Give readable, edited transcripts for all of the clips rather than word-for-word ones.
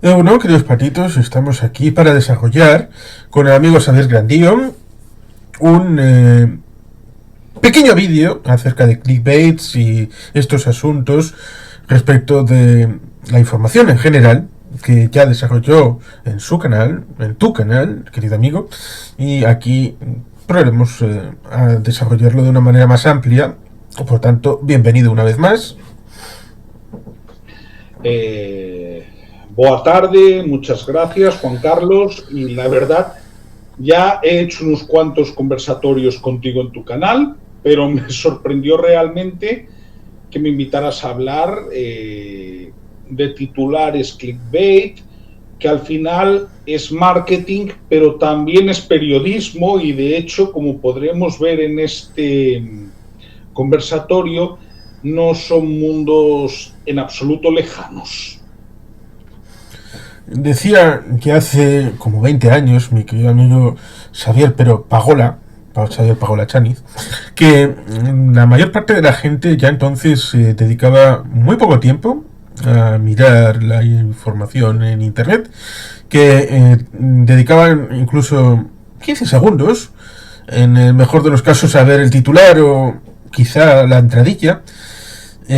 Bueno, queridos patitos, estamos aquí para desarrollar con el amigo Xavier Grandío un pequeño vídeo acerca de clickbaits y estos asuntos respecto de la información en general que ya desarrolló en su canal, en tu canal, querido amigo, y aquí probaremos a desarrollarlo de una manera más amplia. Por tanto, bienvenido una vez más. Boa tarde, muchas gracias, Juan Carlos. Y la verdad, ya he hecho unos cuantos conversatorios contigo en tu canal, pero me sorprendió realmente que me invitaras a hablar de titulares clickbait, que al final es marketing, pero también es periodismo y de hecho, como podremos ver en este conversatorio, no son mundos en absoluto lejanos. Decía que hace como 20 años mi querido amigo Xavier, pero Pagola, Xavier Pagola Chaniz, que la mayor parte de la gente ya entonces se dedicaba muy poco tiempo a mirar la información en internet, que dedicaban incluso 15 segundos, en el mejor de los casos, a ver el titular o quizá la entradilla,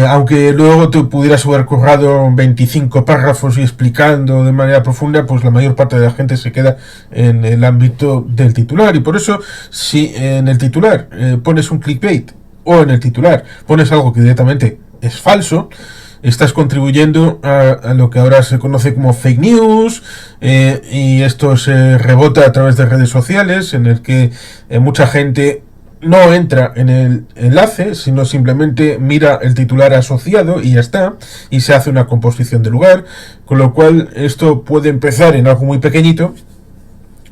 aunque luego te pudieras haber currado 25 párrafos y explicando de manera profunda, pues la mayor parte de la gente se queda en el ámbito del titular. Y por eso, si en el titular pones un clickbait o en el titular pones algo que directamente es falso, estás contribuyendo a lo que ahora se conoce como fake news, y esto se rebota a través de redes sociales, en el que mucha gente no entra en el enlace, sino simplemente mira el titular asociado y ya está, y se hace una composición de lugar, con lo cual esto puede empezar en algo muy pequeñito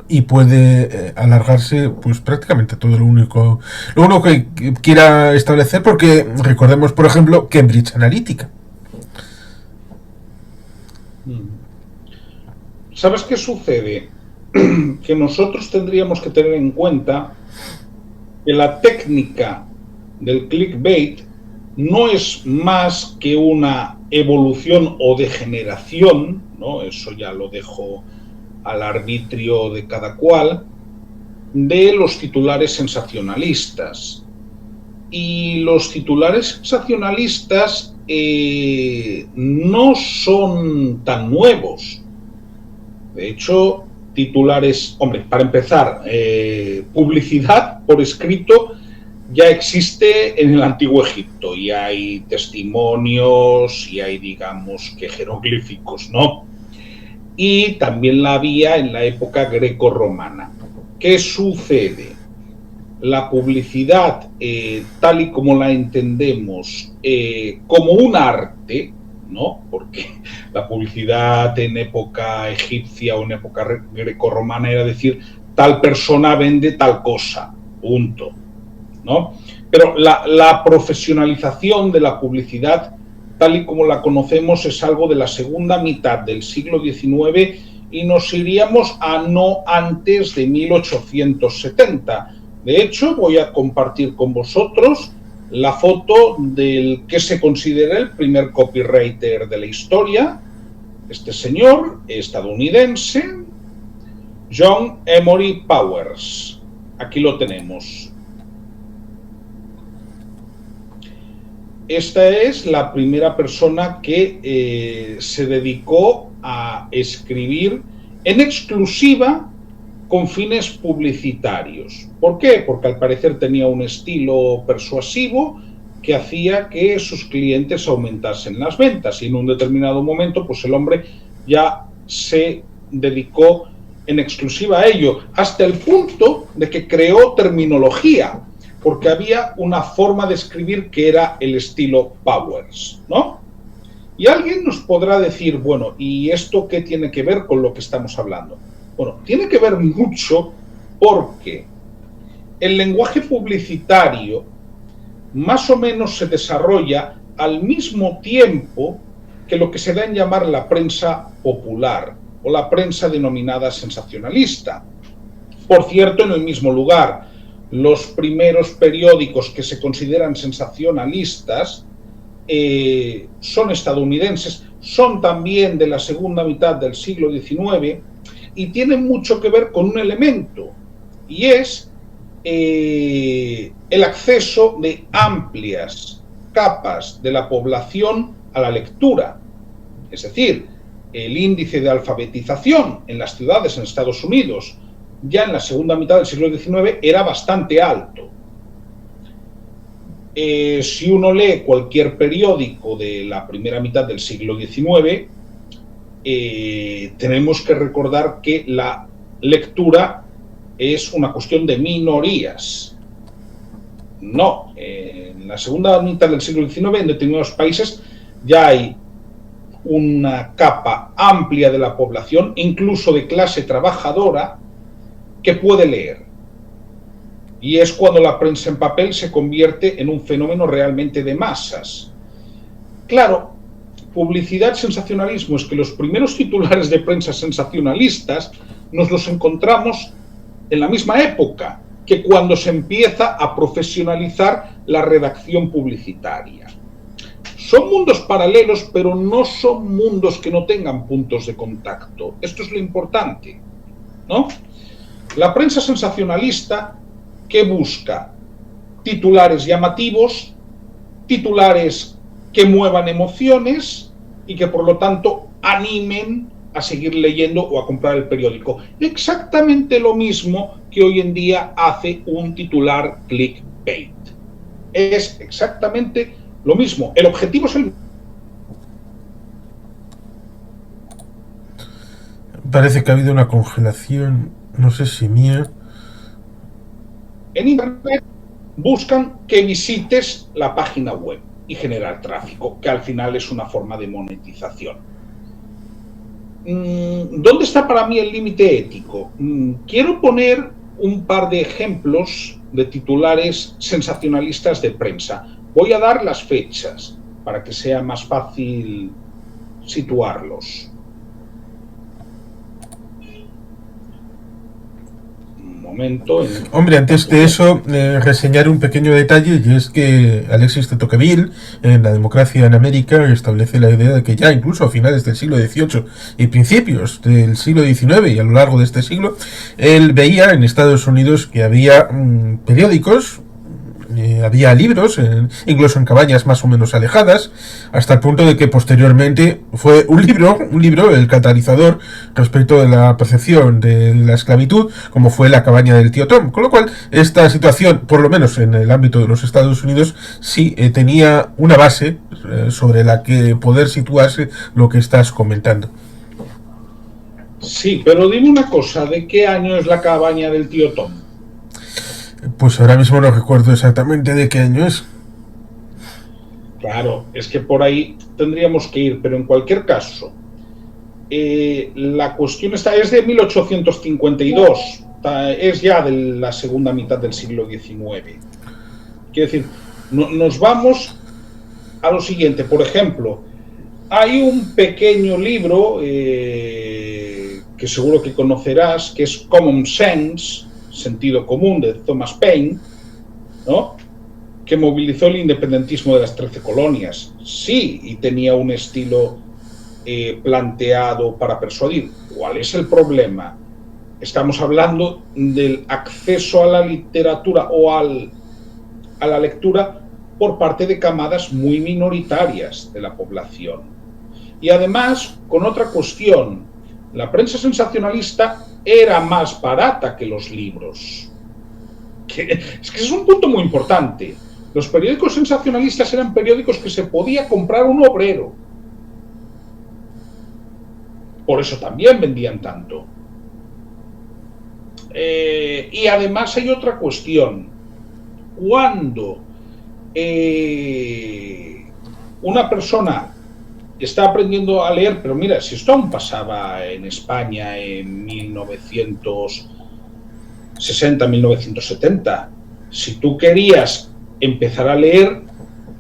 y puede alargarse pues prácticamente todo lo único que quiera establecer, porque recordemos por ejemplo Cambridge Analytica. ¿Sabes qué sucede? Que nosotros tendríamos que tener en cuenta que la técnica del clickbait no es más que una evolución o degeneración, ¿no? Eso ya lo dejo al arbitrio de cada cual, de los titulares sensacionalistas. Y los titulares sensacionalistas no son tan nuevos. De hecho, titulares, hombre, para empezar, publicidad por escrito ya existe en el Antiguo Egipto y hay testimonios y hay, digamos, que jeroglíficos, ¿no? Y también la había en la época greco-romana. ¿Qué sucede? La publicidad, tal y como la entendemos, como un arte, ¿no? Porque la publicidad en época egipcia o en época grecorromana era decir, tal persona vende tal cosa, punto, ¿no? Pero la profesionalización de la publicidad, tal y como la conocemos, es algo de la segunda mitad del siglo XIX y nos iríamos a no antes de 1870. De hecho, voy a compartir con vosotros la foto del que se considera el primer copywriter de la historia, este señor estadounidense, John Emory Powers. Aquí lo tenemos. Esta es la primera persona que se dedicó a escribir en exclusiva con fines publicitarios. ¿Por qué? Porque al parecer tenía un estilo persuasivo que hacía que sus clientes aumentasen las ventas y en un determinado momento pues el hombre ya se dedicó en exclusiva a ello, hasta el punto de que creó terminología, porque había una forma de escribir que era el estilo Powers, ¿no? Y alguien nos podrá decir, bueno, ¿y esto qué tiene que ver con lo que estamos hablando? Bueno, tiene que ver mucho porque el lenguaje publicitario más o menos se desarrolla al mismo tiempo que lo que se da en llamar la prensa popular o la prensa denominada sensacionalista. Por cierto, en el mismo lugar, los primeros periódicos que se consideran sensacionalistas son estadounidenses, son también de la segunda mitad del siglo XIX y tienen mucho que ver con un elemento, y es el acceso de amplias capas de la población a la lectura. Es decir, el índice de alfabetización en las ciudades en Estados Unidos ya en la segunda mitad del siglo XIX era bastante alto. Si uno lee cualquier periódico de la primera mitad del siglo XIX, tenemos que recordar que la lectura es una cuestión de minorías. No, en la segunda mitad del siglo XIX, en determinados países, ya hay una capa amplia de la población, incluso de clase trabajadora, que puede leer. Y es cuando la prensa en papel se convierte en un fenómeno realmente de masas. Claro, publicidad, sensacionalismo, es que los primeros titulares de prensa sensacionalistas nos los encontramos en la misma época que cuando se empieza a profesionalizar la redacción publicitaria. Son mundos paralelos, pero no son mundos que no tengan puntos de contacto. Esto es lo importante, ¿no? La prensa sensacionalista, ¿qué busca? Titulares llamativos, titulares que muevan emociones y que por lo tanto animen a seguir leyendo o a comprar el periódico. Exactamente lo mismo que hoy en día hace un titular clickbait. Es exactamente lo mismo. El objetivo es el... Parece que ha habido una congelación, no sé si mía. En Internet buscan que visites la página web y generar tráfico, que al final es una forma de monetización. ¿Dónde está para mí el límite ético? Quiero poner un par de ejemplos de titulares sensacionalistas de prensa. Voy a dar las fechas para que sea más fácil situarlos. Momento. Hombre, antes de eso, reseñar un pequeño detalle, y es que Alexis de Tocqueville, en La democracia en América, establece la idea de que ya incluso a finales del siglo XVIII y principios del siglo XIX y a lo largo de este siglo, él veía en Estados Unidos que había periódicos, había libros, incluso en cabañas más o menos alejadas, hasta el punto de que posteriormente fue un libro, el catalizador respecto de la percepción de la esclavitud, como fue La cabaña del tío Tom. Con lo cual, esta situación, por lo menos en el ámbito de los Estados Unidos, sí tenía una base sobre la que poder situarse lo que estás comentando. Sí, pero dime una cosa, ¿de qué año es La cabaña del tío Tom? Pues ahora mismo no recuerdo exactamente de qué año es. Claro, es que por ahí tendríamos que ir, pero en cualquier caso, la cuestión esta es de 1852, es ya de la segunda mitad del siglo XIX. Quiero decir, nos vamos a lo siguiente. Por ejemplo, hay un pequeño libro que seguro que conocerás, que es Common Sense, Sentido Común, de Thomas Paine, ¿no?, que movilizó el independentismo de las 13 colonias. Sí, y tenía un estilo planteado para persuadir. ¿Cuál es el problema? Estamos hablando del acceso a la literatura o a la lectura por parte de camadas muy minoritarias de la población. Y además, con otra cuestión, la prensa sensacionalista era más barata que los libros. Es que es un punto muy importante. Los periódicos sensacionalistas eran periódicos que se podía comprar un obrero. Por eso también vendían tanto. Y además hay otra cuestión. Cuando una persona está aprendiendo a leer, pero mira, si esto aún pasaba en España en 1960, 1970, si tú querías empezar a leer,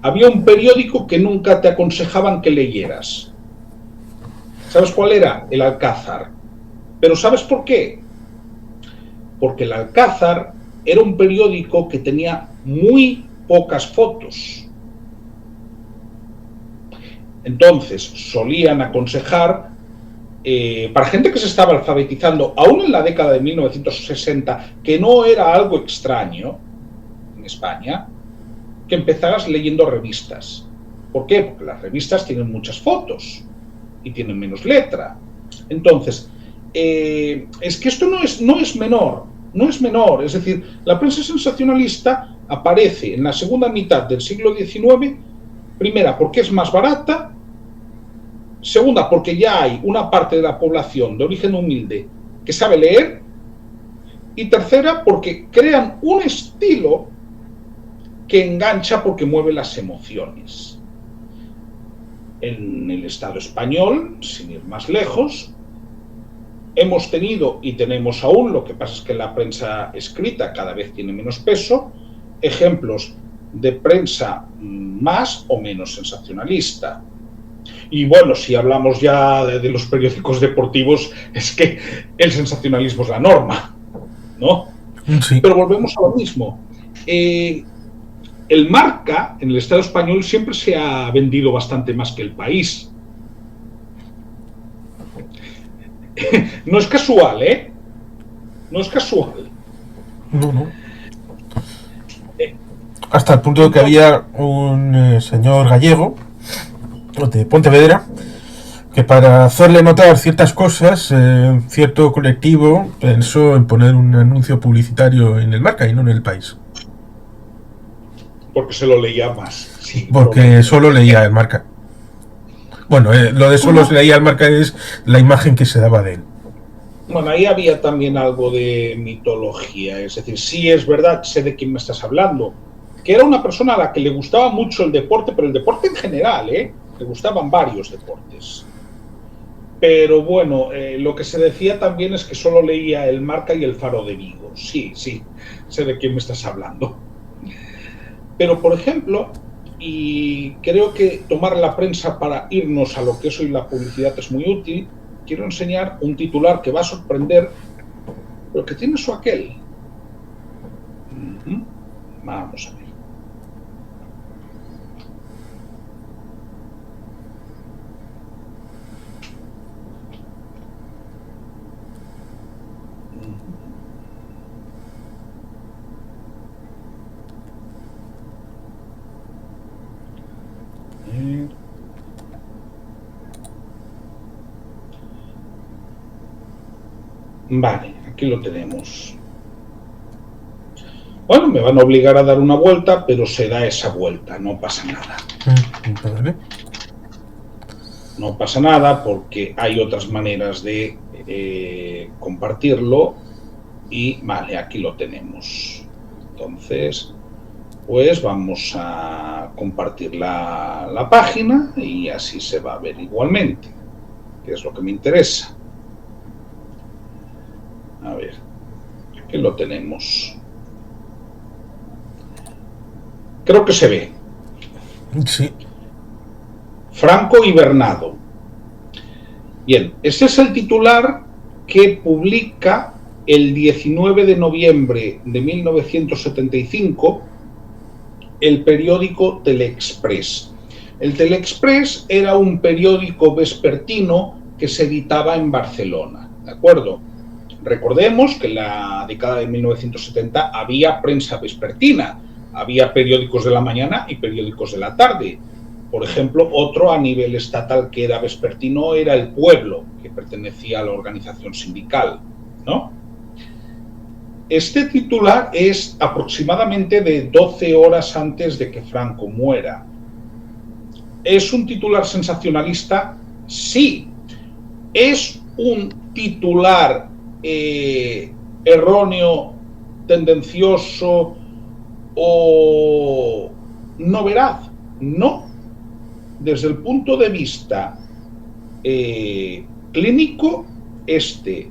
había un periódico que nunca te aconsejaban que leyeras. ¿Sabes cuál era? El Alcázar. ¿Pero sabes por qué? Porque el Alcázar era un periódico que tenía muy pocas fotos. Entonces, solían aconsejar, para gente que se estaba alfabetizando, aún en la década de 1960, que no era algo extraño en España, que empezaras leyendo revistas. ¿Por qué? Porque las revistas tienen muchas fotos y tienen menos letra. Entonces, es que esto no es menor, no es menor. Es decir, la prensa sensacionalista aparece en la segunda mitad del siglo XIX, primera, porque es más barata, segunda, porque ya hay una parte de la población de origen humilde que sabe leer, y tercera, porque crean un estilo que engancha porque mueve las emociones. En el Estado español, sin ir más lejos, hemos tenido y tenemos aún, lo que pasa es que la prensa escrita cada vez tiene menos peso, ejemplos de prensa más o menos sensacionalista. Y bueno, si hablamos ya de los periódicos deportivos, es que el sensacionalismo es la norma, ¿no? Sí. Pero volvemos a lo mismo. El Marca en el Estado español siempre se ha vendido bastante más que El País. No es casual, ¿eh? No es casual. No. Hasta el punto de que había un señor gallego de Pontevedra que para hacerle notar ciertas cosas, cierto colectivo pensó en poner un anuncio publicitario en el Marca y no en El País. Porque se lo leía más. Sí, porque solo leía el Marca. Bueno, lo de solo se leía el Marca es la imagen que se daba de él. Bueno, ahí había también algo de mitología. Es decir, sí es verdad, sé de quién me estás hablando, que era una persona a la que le gustaba mucho el deporte, pero el deporte en general, le gustaban varios deportes. Pero bueno, lo que se decía también es que solo leía el Marca y el Faro de Vigo. Sí, sé de quién me estás hablando. Pero, por ejemplo, y creo que tomar la prensa para irnos a lo que es hoy la publicidad es muy útil, quiero enseñar un titular que va a sorprender, pero que tiene su aquel. Vamos a ver. Vale, aquí lo tenemos. Bueno, me van a obligar a dar una vuelta, pero se da esa vuelta, no pasa nada. Vale. No pasa nada porque hay otras maneras de compartirlo y vale, aquí lo tenemos. Entonces, pues vamos a compartir la página y así se va a ver igualmente, que es lo que me interesa. A ver, aquí lo tenemos. Creo que se ve. Sí. Franco hibernado. Bien, ese es el titular que publica el 19 de noviembre de 1975 el periódico Telexpress. El Telexpress era un periódico vespertino que se editaba en Barcelona, ¿de acuerdo? Recordemos que en la década de 1970 había prensa vespertina, había periódicos de la mañana y periódicos de la tarde. Por ejemplo, otro a nivel estatal que era vespertino era El Pueblo, que pertenecía a la organización sindical, ¿no? Este titular es aproximadamente de 12 horas antes de que Franco muera. ¿Es un titular sensacionalista? Sí. ¿Es un titular erróneo, tendencioso o no veraz? No. Desde el punto de vista clínico, este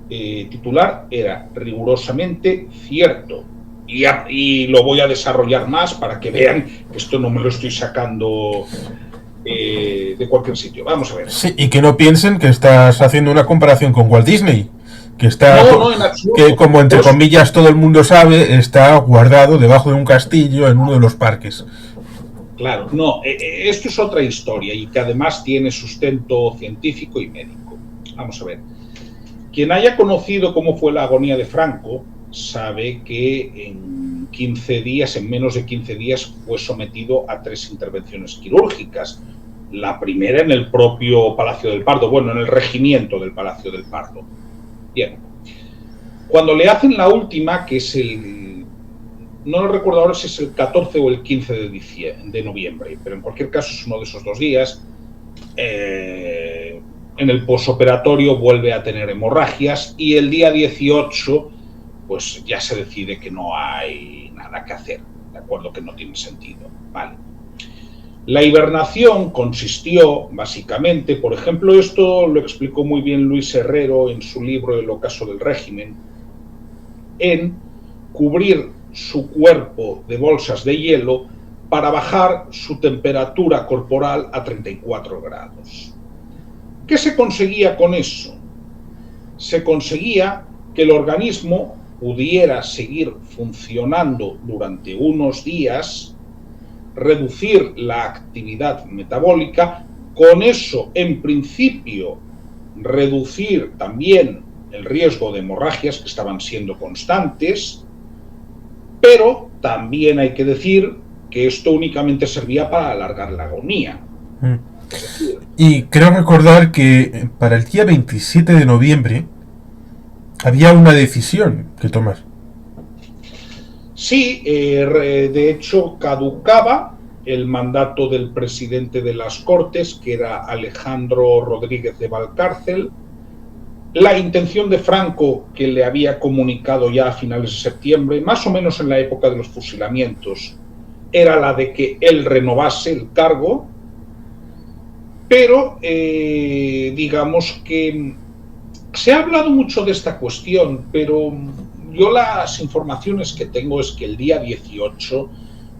titular era rigurosamente cierto. Y lo voy a desarrollar más para que vean que esto no me lo estoy sacando de cualquier sitio. Vamos a ver. Sí, y que no piensen que estás haciendo una comparación con Walt Disney, que está, no, en absoluto. Que como entre comillas todo el mundo sabe, está guardado debajo de un castillo en uno de los parques. Claro, no, esto es otra historia y que además tiene sustento científico y médico. Vamos a ver. Quien haya conocido cómo fue la agonía de Franco sabe que en 15 días, en menos de 15 días, fue sometido a 3 intervenciones quirúrgicas. La primera en el propio Palacio del Pardo, bueno, en el regimiento del Palacio del Pardo. Bien. Cuando le hacen la última, que es no lo recuerdo ahora si es el 14 o el 15 de noviembre, pero en cualquier caso es uno de esos 2 días, en el posoperatorio vuelve a tener hemorragias y el día 18 pues ya se decide que no hay nada que hacer, de acuerdo, que no tiene sentido, vale. La hibernación consistió básicamente, por ejemplo, esto lo explicó muy bien Luis Herrero en su libro El ocaso del régimen, en cubrir su cuerpo de bolsas de hielo para bajar su temperatura corporal a 34 grados. ¿Qué se conseguía con eso? Se conseguía que el organismo pudiera seguir funcionando durante unos días, reducir la actividad metabólica, con eso, en principio, reducir también el riesgo de hemorragias que estaban siendo constantes, pero también hay que decir que esto únicamente servía para alargar la agonía. Y creo recordar que para el día 27 de noviembre había una decisión que tomar. Sí, de hecho caducaba el mandato del presidente de las Cortes, que era Alejandro Rodríguez de Valcárcel. La intención de Franco, que le había comunicado ya a finales de septiembre, más o menos en la época de los fusilamientos, era la de que él renovase el cargo, pero digamos que se ha hablado mucho de esta cuestión, pero yo las informaciones que tengo es que el día 18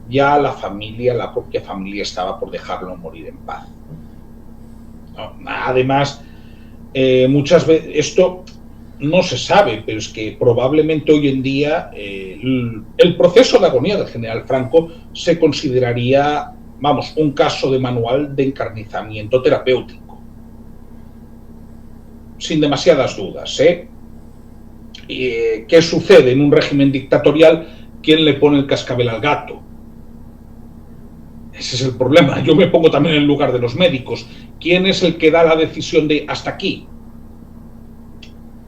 ya la propia familia estaba por dejarlo morir en paz. Además, muchas veces esto no se sabe, pero es que probablemente hoy en día el proceso de agonía del general Franco se consideraría, vamos, un caso de manual de encarnizamiento terapéutico. Sin demasiadas dudas, ¿qué sucede en un régimen dictatorial? ¿Quién le pone el cascabel al gato? Ese es el problema. Yo me pongo también en el lugar de los médicos. ¿Quién es el que da la decisión de hasta aquí?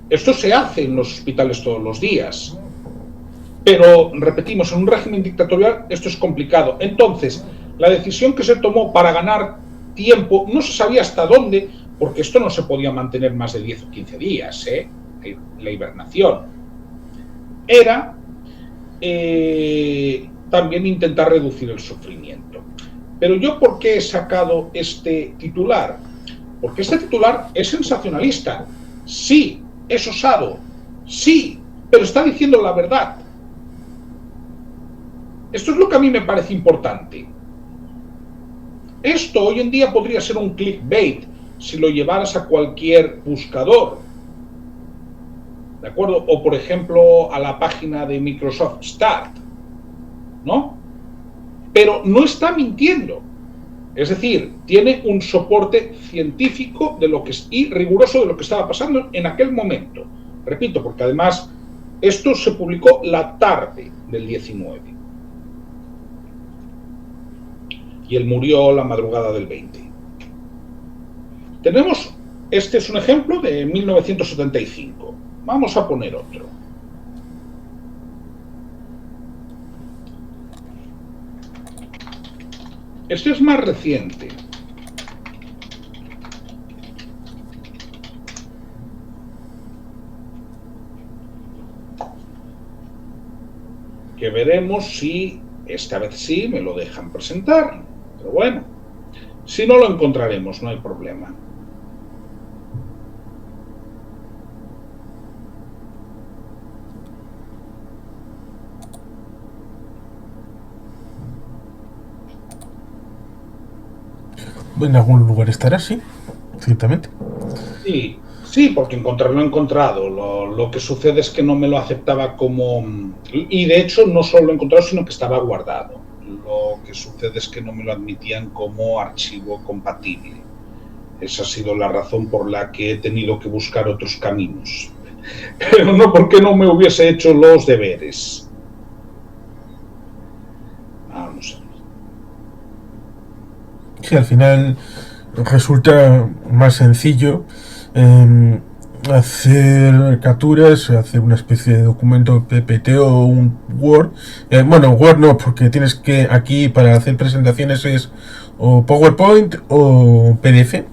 Esto se hace en los hospitales todos los días. Pero, repetimos, en un régimen dictatorial esto es complicado. Entonces, la decisión que se tomó para ganar tiempo, no se sabía hasta dónde, porque esto no se podía mantener más de 10 o 15 días, la hibernación. Era también intentar reducir el sufrimiento. Pero yo, ¿por qué he sacado este titular? Porque este titular es sensacionalista. Sí, es osado. Sí, pero está diciendo la verdad. Esto es lo que a mí me parece importante. Esto hoy en día podría ser un clickbait si lo llevaras a cualquier buscador, ¿de acuerdo? O, por ejemplo, a la página de Microsoft Start, ¿no? Pero no está mintiendo. Es decir, tiene un soporte científico y riguroso de lo que estaba pasando en aquel momento. Repito, porque además esto se publicó la tarde del 19. Y él murió la madrugada del 20. Este es un ejemplo de 1975. Vamos a poner otro. Este es más reciente. Que veremos si esta vez sí me lo dejan presentar. Pero bueno, si no lo encontraremos, no hay problema. En algún lugar estará, sí, ciertamente. Sí, porque encontrarlo he encontrado. Lo que sucede es que no me lo aceptaba como... Y de hecho no solo lo he encontrado, sino que estaba guardado. Lo Lo que sucede es que no me lo admitían como archivo compatible. Esa ha sido la razón por la que he tenido que buscar otros caminos. Pero no porque no me hubiese hecho los deberes. Vamos a ver. Sí, al final resulta más sencillo hacer capturas, hacer una especie de documento PPT o un Word. Bueno, Word no, porque tienes que aquí para hacer presentaciones es o PowerPoint o PDF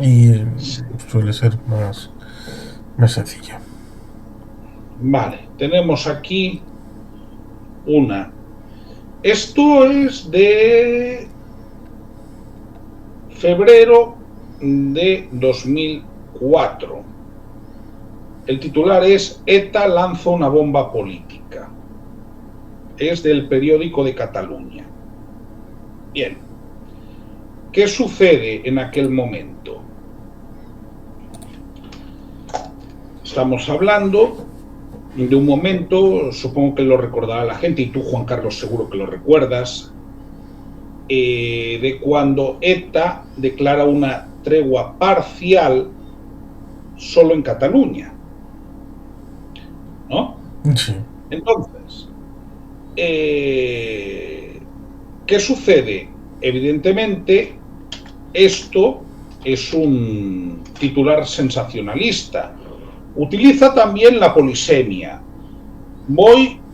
y suele ser más sencillo. Vale, tenemos aquí una. Esto es de febrero de 2004. El titular es ETA lanza una bomba política. Es del periódico de Cataluña. Bien. ¿Qué sucede en aquel momento? Estamos hablando de un momento, supongo que lo recordará la gente, y tú, Juan Carlos, seguro que lo recuerdas, de cuando ETA declara una tregua parcial solo en Cataluña, ¿no? Sí. Entonces, ¿qué sucede? Evidentemente, esto es un titular sensacionalista. Utiliza también la polisemia.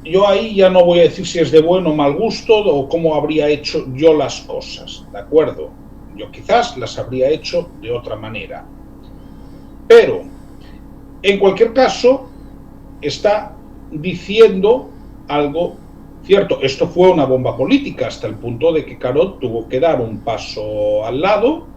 Yo ahí ya no voy a decir si es de buen o mal gusto o cómo habría hecho yo las cosas, ¿de acuerdo? Yo quizás las habría hecho de otra manera. Pero, en cualquier caso, está diciendo algo cierto. Esto fue una bomba política hasta el punto de que Carod tuvo que dar un paso al lado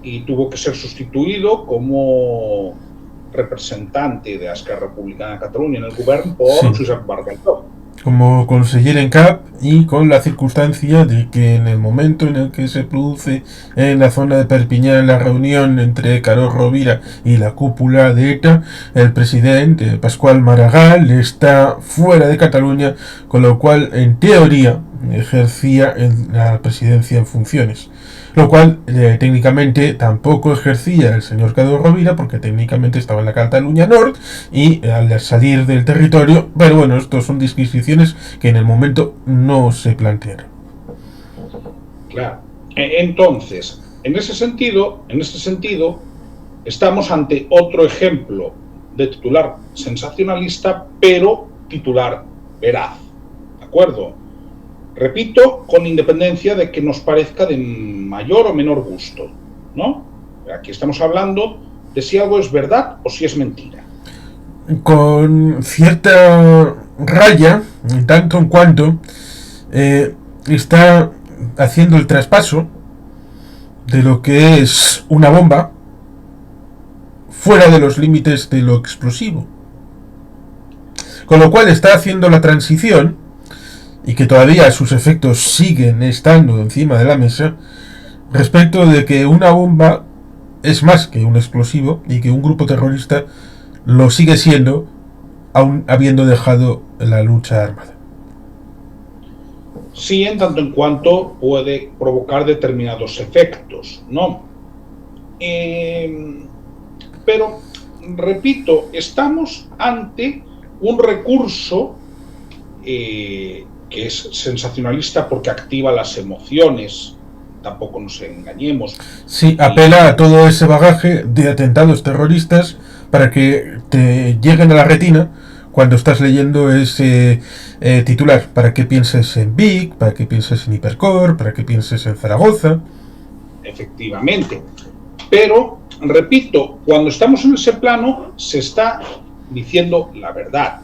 y tuvo que ser sustituido como representante de Esquerra Republicana de Cataluña en el gobierno por Josep Bargalló. Como conseller en CAP y con la circunstancia de que en el momento en el que se produce en la zona de Perpiñán la reunión entre Carod Rovira y la cúpula de ETA, el presidente Pasqual Maragall está fuera de Cataluña, con lo cual en teoría ejercía la presidencia en funciones. Lo cual técnicamente tampoco ejercía el señor Carod Rovira porque técnicamente estaba en la Cataluña Norte y al salir del territorio, pero bueno, estos son disquisiciones que en el momento no se plantearon. Claro. Entonces, en ese sentido, estamos ante otro ejemplo de titular sensacionalista, pero titular veraz. ¿De acuerdo? Repito, con independencia de que nos parezca de mayor o menor gusto, ¿no? Aquí estamos hablando de si algo es verdad o si es mentira. Con cierta raya, en tanto en cuanto está haciendo el traspaso de lo que es una bomba fuera de los límites de lo explosivo. Con lo cual está haciendo la transición, y que todavía sus efectos siguen estando encima de la mesa, respecto de que una bomba es más que un explosivo y que un grupo terrorista lo sigue siendo aún habiendo dejado la lucha armada. Sí, en tanto en cuanto puede provocar determinados efectos, ¿no? Pero, repito, estamos ante un recurso que es sensacionalista porque activa las emociones, tampoco nos engañemos. Sí, apela a todo ese bagaje de atentados terroristas para que te lleguen a la retina cuando estás leyendo ese titular, para que pienses en Vic, para que pienses en Hipercor, para que pienses en Zaragoza. Efectivamente, pero, repito, cuando estamos en ese plano se está diciendo la verdad.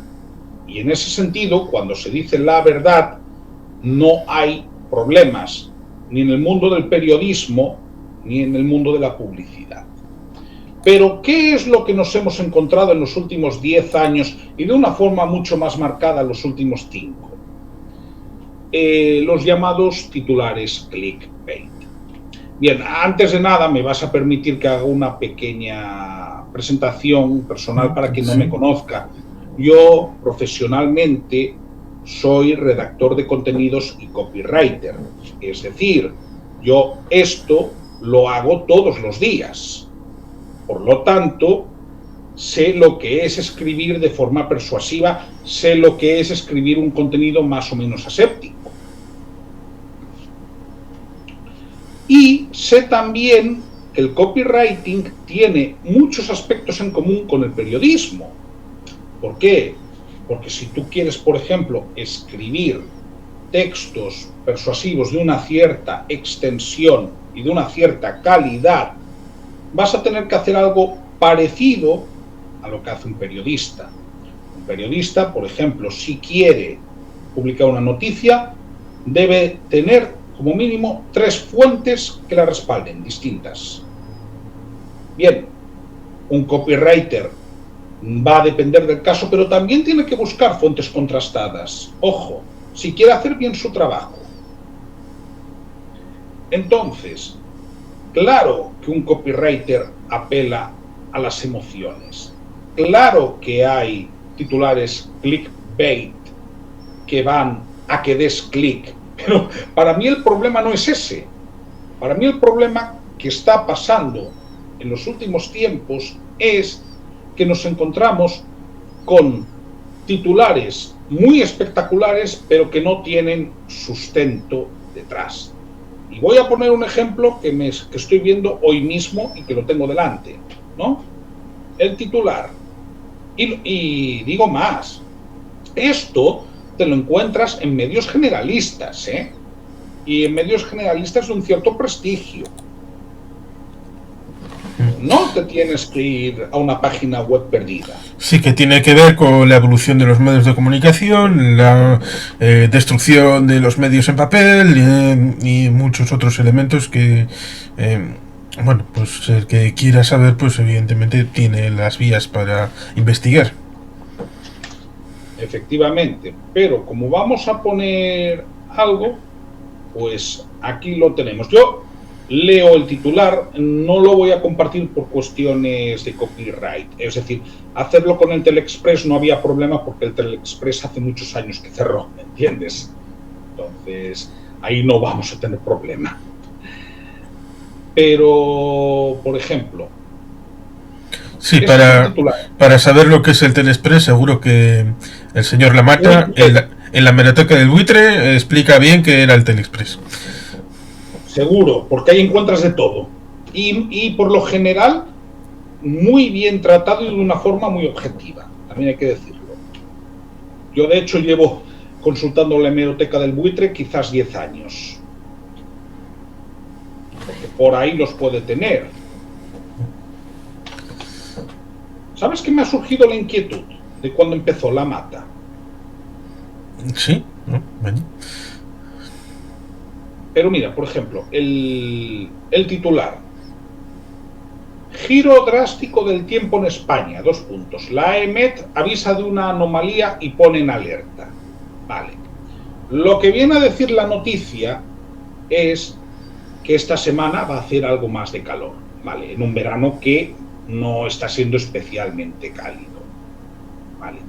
Y en ese sentido, cuando se dice la verdad, no hay problemas, ni en el mundo del periodismo, ni en el mundo de la publicidad. Pero, ¿qué es lo que nos hemos encontrado en los últimos 10 años y de una forma mucho más marcada en los últimos 5? Los llamados titulares clickbait. Bien, antes de nada me vas a permitir que haga una pequeña presentación personal para quien no me conozca. Yo profesionalmente soy redactor de contenidos y copywriter. Es decir, yo esto lo hago todos los días. Por lo tanto, sé lo que es escribir de forma persuasiva, sé lo que es escribir un contenido más o menos aséptico. Y sé también que el copywriting tiene muchos aspectos en común con el periodismo. ¿Por qué? Porque si tú quieres, por ejemplo, escribir textos persuasivos de una cierta extensión y de una cierta calidad, vas a tener que hacer algo parecido a lo que hace un periodista. Un periodista, por ejemplo, si quiere publicar una noticia, debe tener como mínimo 3 fuentes que la respalden, distintas. Bien, un copywriter va a depender del caso, pero también tiene que buscar fuentes contrastadas. Ojo, si quiere hacer bien su trabajo. Entonces, claro que un copywriter apela a las emociones. Claro que hay titulares clickbait que van a que des clic. Pero para mí el problema no es ese. Para mí el problema que está pasando en los últimos tiempos es que nos encontramos con titulares muy espectaculares, pero que no tienen sustento detrás. Y voy a poner un ejemplo que estoy viendo hoy mismo y que lo tengo delante, ¿no? El titular. Y digo más. Esto te lo encuentras en medios generalistas, ¿eh? Y en medios generalistas de un cierto prestigio. No te tienes que ir a una página web perdida. Sí, que tiene que ver con la evolución de los medios de comunicación, la destrucción de los medios en papel y muchos otros elementos que, bueno, pues el que quiera saber, pues evidentemente tiene las vías para investigar. Efectivamente, pero como vamos a poner algo, pues aquí lo tenemos. Yo leo el titular, no lo voy a compartir por cuestiones de copyright. Es decir, hacerlo con el Telexpress no había problema porque el Telexpress hace muchos años que cerró, ¿me entiendes? Entonces, ahí no vamos a tener problema. Pero, por ejemplo... Sí, para saber lo que es el Telexpress, seguro que el señor Lamata, en la hemeroteca del buitre, explica bien qué era el Telexpress. Seguro, porque ahí encuentras de todo. Y por lo general, muy bien tratado y de una forma muy objetiva. También hay que decirlo. Yo, de hecho, llevo consultando la hemeroteca del buitre quizás 10 años. Porque por ahí los puede tener. ¿Sabes qué me ha surgido la inquietud de cuando empezó la mata? Sí, ¿no? Bueno. Pero mira, por ejemplo, el titular. Giro drástico del tiempo en España, 2 puntos. La EMET avisa de una anomalía y pone en alerta. Vale. Lo que viene a decir la noticia es que esta semana va a hacer algo más de calor, ¿vale? En un verano que no está siendo especialmente cálido, ¿vale?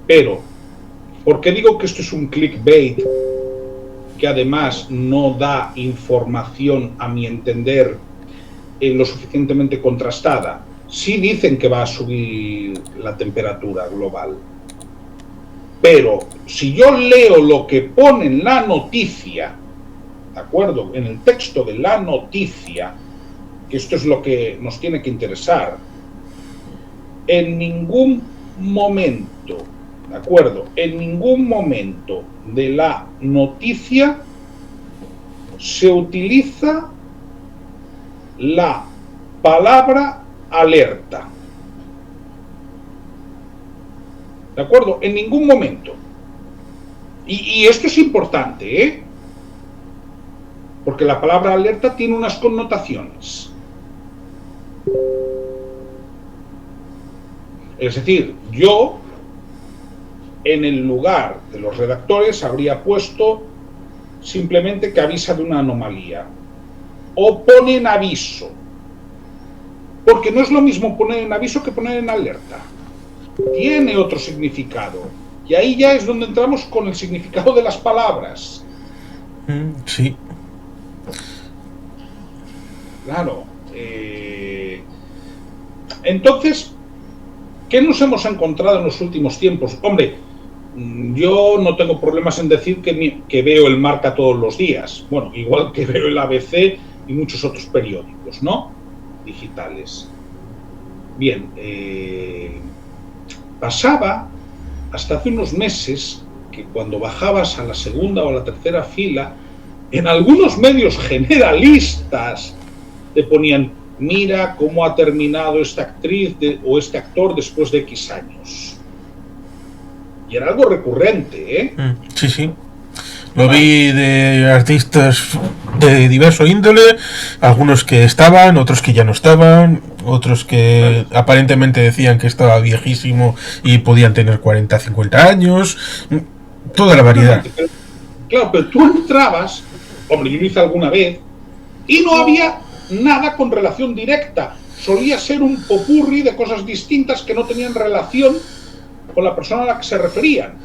Pero, ¿por qué digo que esto es un clickbait que además no da información, a mi entender, lo suficientemente contrastada? Sí dicen que va a subir la temperatura global, pero si yo leo lo que pone en la noticia, ¿de acuerdo? En el texto de la noticia, que esto es lo que nos tiene que interesar, en ningún momento, ¿de acuerdo? En ningún momento de la noticia se utiliza la palabra alerta. ¿De acuerdo? En ningún momento. Y esto es importante, ¿eh? Porque la palabra alerta tiene unas connotaciones. Es decir, yo, en el lugar de los redactores, habría puesto simplemente que avisa de una anomalía. O pone en aviso. Porque no es lo mismo poner en aviso que poner en alerta. Tiene otro significado. Y ahí ya es donde entramos con el significado de las palabras. Sí. Claro. Entonces, ¿qué nos hemos encontrado en los últimos tiempos? Hombre, yo no tengo problemas en decir que veo el Marca todos los días. Bueno, igual que veo el ABC y muchos otros periódicos, ¿no? Digitales. Bien, pasaba hasta hace unos meses que cuando bajabas a la segunda o a la tercera fila, en algunos medios generalistas te ponían: mira cómo ha terminado esta actriz o este actor después de X años. Y era algo recurrente, ¿eh? Sí, sí. Lo vi de artistas de diverso índole, algunos que estaban, otros que ya no estaban, otros que aparentemente decían que estaba viejísimo y podían tener 40, 50 años, toda la variedad. Claro, pero tú entrabas, hombre, yo lo hice alguna vez, y no había nada con relación directa. Solía ser un popurrí de cosas distintas que no tenían relación con la persona a la que se referían.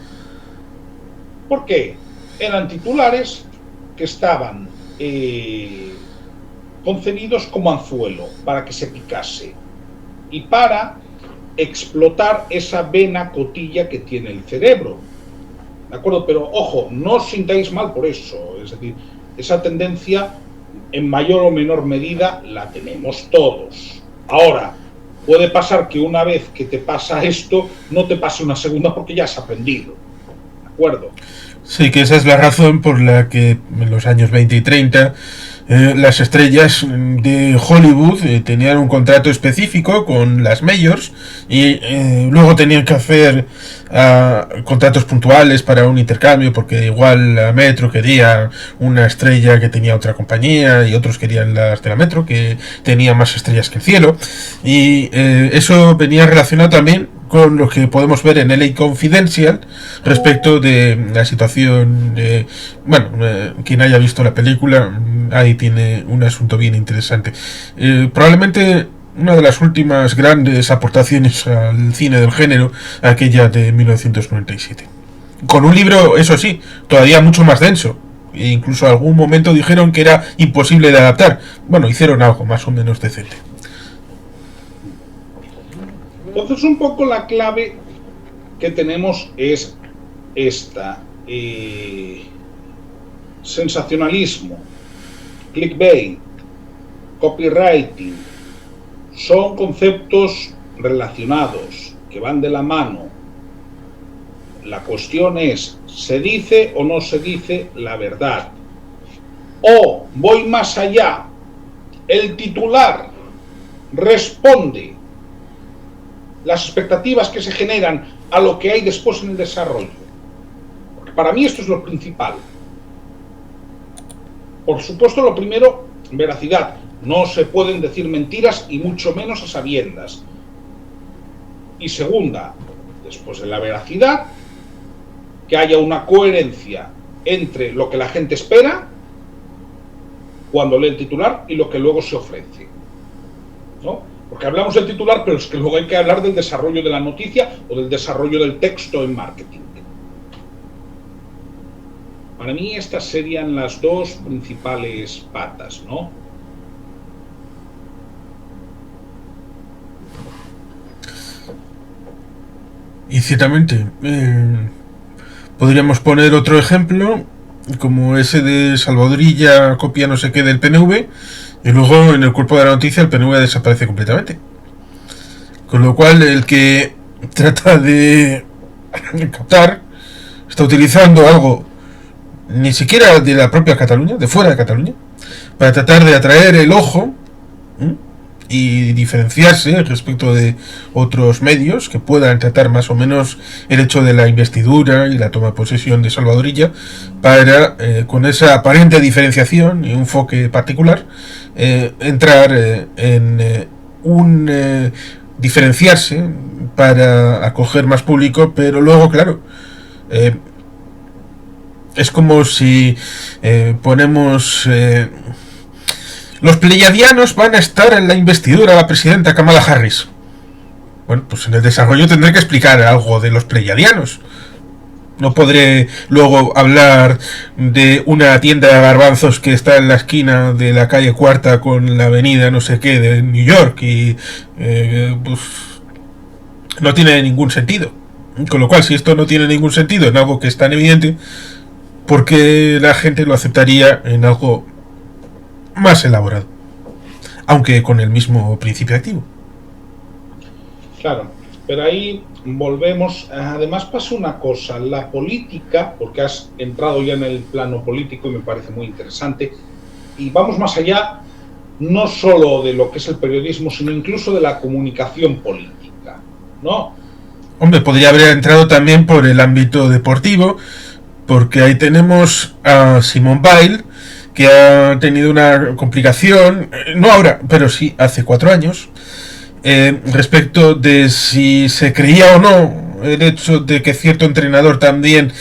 ¿Por qué? Eran titulares que estaban concebidos como anzuelo para que se picase y para explotar esa vena cotilla que tiene el cerebro. ¿De acuerdo? Pero ojo, no os sintáis mal por eso. Es decir, esa tendencia en mayor o menor medida la tenemos todos. Ahora, puede pasar que una vez que te pasa esto, no te pase una segunda porque ya has aprendido. ¿De acuerdo? Sí, que esa es la razón por la que en los años 20 y 30 las estrellas de Hollywood tenían un contrato específico con las majors y luego tenían que hacer contratos puntuales para un intercambio, porque igual la Metro quería una estrella que tenía otra compañía y otros querían las de la Metro que tenía más estrellas que el cielo, y eso venía relacionado también con lo que podemos ver en LA Confidential respecto de la situación de, bueno, quien haya visto la película ahí tiene un asunto bien interesante. Probablemente una de las últimas grandes aportaciones al cine del género, aquella de 1997, con un libro, eso sí, todavía mucho más denso, e incluso algún momento dijeron que era imposible de adaptar. Bueno, hicieron algo más o menos decente. Entonces, un poco la clave que tenemos es esta: sensacionalismo, clickbait, copywriting, son conceptos relacionados que van de la mano. La cuestión es: ¿se dice o no se dice la verdad? O, voy más allá, el titular responde las expectativas que se generan a lo que hay después en el desarrollo. Porque para mí esto es lo principal. Por supuesto, lo primero, veracidad. No se pueden decir mentiras y mucho menos a sabiendas. Y segunda, después de la veracidad, que haya una coherencia entre lo que la gente espera cuando lee el titular y lo que luego se ofrece, ¿no? Porque hablamos del titular, pero es que luego hay que hablar del desarrollo de la noticia o del desarrollo del texto en marketing. Para mí estas serían las dos principales patas, ¿no? Y ciertamente, podríamos poner otro ejemplo, como ese de Salvadorilla copia no sé qué del PNV, y luego en el cuerpo de la noticia el PNV desaparece completamente. Con lo cual el que trata de captar está utilizando algo ni siquiera de la propia Cataluña, de fuera de Cataluña, para tratar de atraer el ojo y diferenciarse respecto de otros medios que puedan tratar más o menos el hecho de la investidura y la toma de posesión de Salvadorilla, para con esa aparente diferenciación y un enfoque particular entrar en un diferenciarse para acoger más público, pero luego claro, es como si ponemos los pleiadianos van a estar en la investidura de la presidenta Kamala Harris. Bueno, pues en el desarrollo tendré que explicar algo de los pleiadianos. No podré luego hablar de una tienda de garbanzos que está en la esquina de la calle Cuarta con la avenida no sé qué de New York y pues no tiene ningún sentido. Con lo cual, si esto no tiene ningún sentido en algo que es tan evidente, ¿por qué la gente lo aceptaría en algo más elaborado? Aunque con el mismo principio activo. Claro, pero ahí volvemos. Además pasa una cosa, la política, porque has entrado ya en el plano político y me parece muy interesante, y vamos más allá, no solo de lo que es el periodismo, sino incluso de la comunicación política, ¿no? Hombre, podría haber entrado también por el ámbito deportivo, porque ahí tenemos a Simone Biles, que ha tenido una complicación, no ahora, pero sí hace 4 años, respecto de si se creía o no el hecho de que cierto entrenador también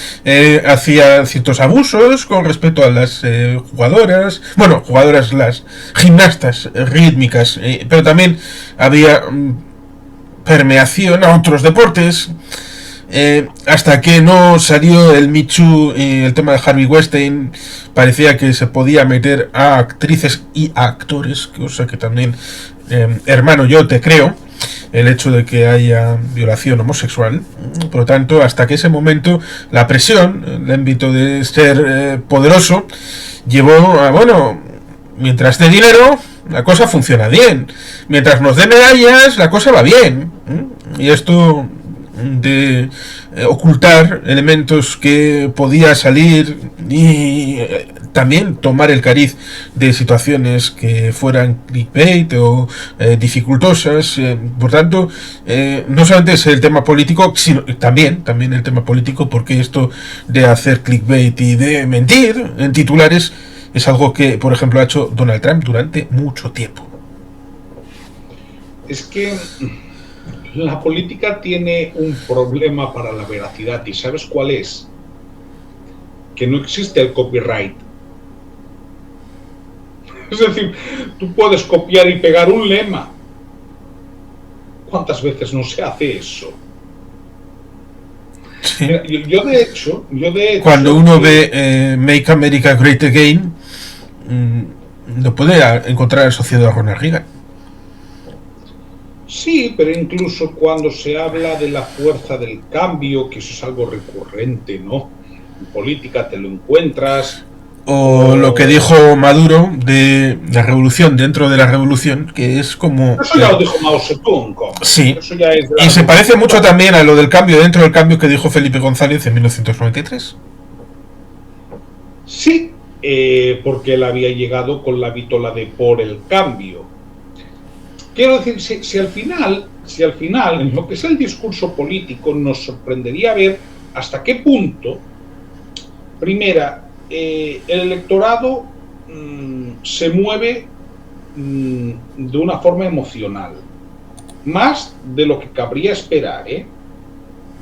hacía ciertos abusos con respecto a las jugadoras, las gimnastas rítmicas, pero también había permeación a otros deportes. Hasta que no salió el Me Too y el tema de Harvey Weinstein, parecía que se podía meter a actrices y a actores, cosa que también, hermano, yo te creo, el hecho de que haya violación homosexual. Por lo tanto, hasta que ese momento, la presión, el ámbito de ser poderoso, llevó a, bueno, mientras dé dinero, la cosa funciona bien. Mientras nos dé medallas, la cosa va bien. Y esto de ocultar elementos que podía salir y también tomar el cariz de situaciones que fueran clickbait o dificultosas. Por tanto, no solamente es el tema político, sino también el tema político, porque esto de hacer clickbait y de mentir en titulares es algo que, por ejemplo, ha hecho Donald Trump durante mucho tiempo. Es que la política tiene un problema para la veracidad, ¿y sabes cuál es? Que no existe el copyright. Es decir, tú puedes copiar y pegar un lema. ¿Cuántas veces no se hace eso? Sí. Mira, yo de hecho, cuando uno ve Make America Great Again, lo puede encontrar asociado a Ronald Reagan. Sí, pero incluso cuando se habla de la fuerza del cambio, que eso es algo recurrente, ¿no? En política te lo encuentras. O lo que dijo Maduro de la revolución dentro de la revolución, que es como... Eso ya lo dijo Mao Zedong. Sí, eso ya es y se parece mucho también a lo del cambio dentro del cambio que dijo Felipe González en 1993. Sí, porque él había llegado con la vítola de por el cambio. Quiero decir, si al final, en lo que es el discurso político, nos sorprendería ver hasta qué punto, primera, el electorado se mueve de una forma emocional, más de lo que cabría esperar,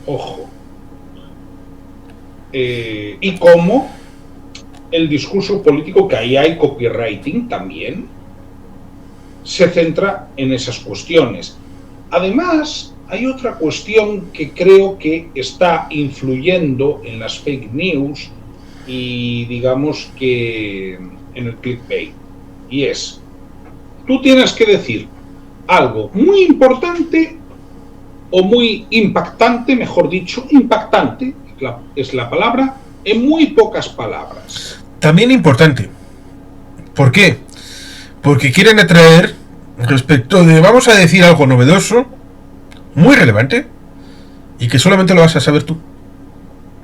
ojo, y cómo el discurso político, que ahí hay copywriting también, se centra en esas cuestiones. Además, hay otra cuestión que creo que está influyendo en las fake news y digamos que en el clickbait, y es, tú tienes que decir algo muy importante o muy impactante, mejor dicho, impactante es la palabra, en muy pocas palabras. También importante. ¿Por qué? Porque quieren atraer respecto de, vamos a decir algo novedoso, muy relevante, y que solamente lo vas a saber tú.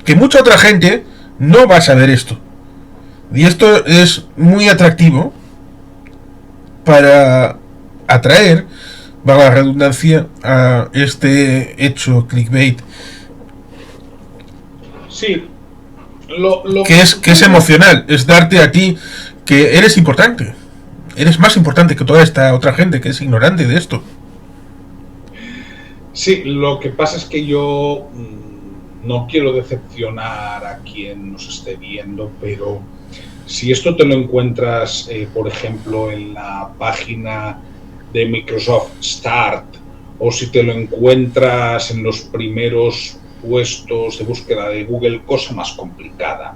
Que mucha otra gente no va a saber esto. Y esto es muy atractivo para atraer, valga la redundancia, a este hecho clickbait. Sí. Que es emocional, es darte a ti que eres importante. Eres más importante que toda esta otra gente que es ignorante de esto. Sí, lo que pasa es que yo no quiero decepcionar a quien nos esté viendo, pero si esto te lo encuentras, por ejemplo, en la página de Microsoft Start, o si te lo encuentras en los primeros puestos de búsqueda de Google, cosa más complicada.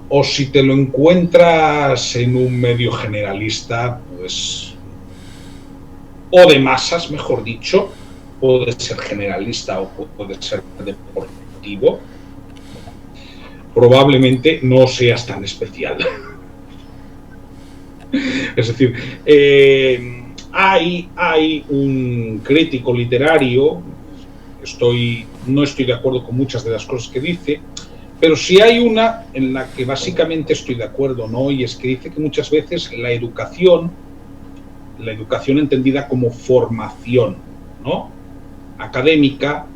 O si te lo encuentras en un medio generalista, pues, o de masas, mejor dicho, puede ser generalista o puede ser deportivo, probablemente no seas tan especial. Es decir, hay un crítico literario, no estoy de acuerdo con muchas de las cosas que dice, pero sí hay una en la que básicamente estoy de acuerdo, ¿no? Y es que dice que muchas veces la educación entendida como formación, ¿no?, académica,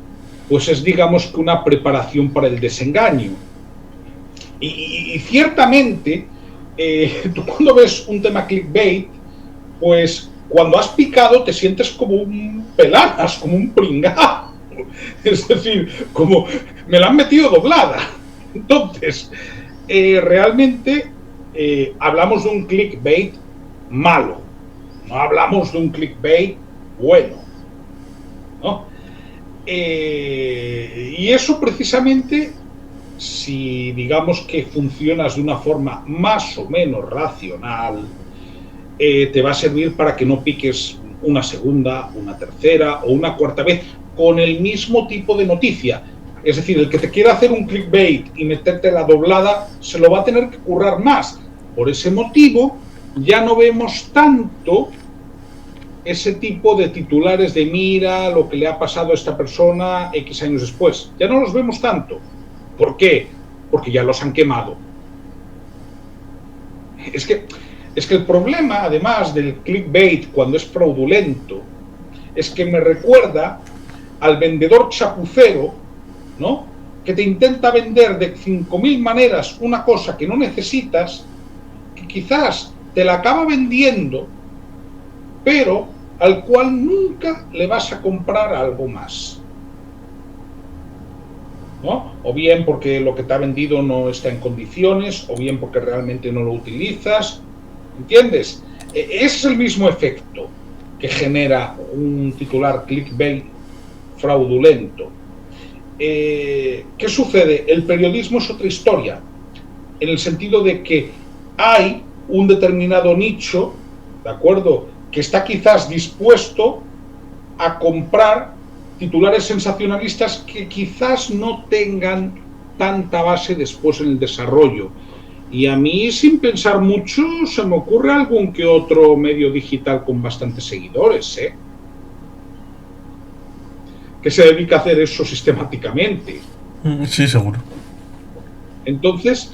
pues es, digamos, que una preparación para el desengaño. Y ciertamente, tú cuando ves un tema clickbait, pues cuando has picado te sientes como un pelanas, como un pringao. Es decir, como me la han metido doblada. Entonces, realmente hablamos de un clickbait malo, no hablamos de un clickbait bueno, ¿no? Y eso precisamente, si digamos que funcionas de una forma más o menos racional, te va a servir para que no piques una segunda, una tercera o una cuarta vez con el mismo tipo de noticia. Es decir, el que te quiera hacer un clickbait y meterte la doblada se lo va a tener que currar más. Por ese motivo, ya no vemos tanto ese tipo de titulares de mira lo que le ha pasado a esta persona X años después. Ya no los vemos tanto. ¿Por qué? Porque ya los han quemado. Es que el problema, además del clickbait cuando es fraudulento, es que me recuerda al vendedor chapucero, ¿no?, que te intenta vender de 5.000 maneras una cosa que no necesitas, que quizás te la acaba vendiendo, pero al cual nunca le vas a comprar algo más, ¿no? O bien porque lo que te ha vendido no está en condiciones, o bien porque realmente no lo utilizas, ¿entiendes? Ese es el mismo efecto que genera un titular clickbait fraudulento. ¿Qué sucede? El periodismo es otra historia, en el sentido de que hay un determinado nicho, ¿de acuerdo?, que está quizás dispuesto a comprar titulares sensacionalistas que quizás no tengan tanta base después en el desarrollo. Y a mí, sin pensar mucho, se me ocurre algún que otro medio digital con bastantes seguidores, que se dedica a hacer eso sistemáticamente. Sí, seguro. Entonces,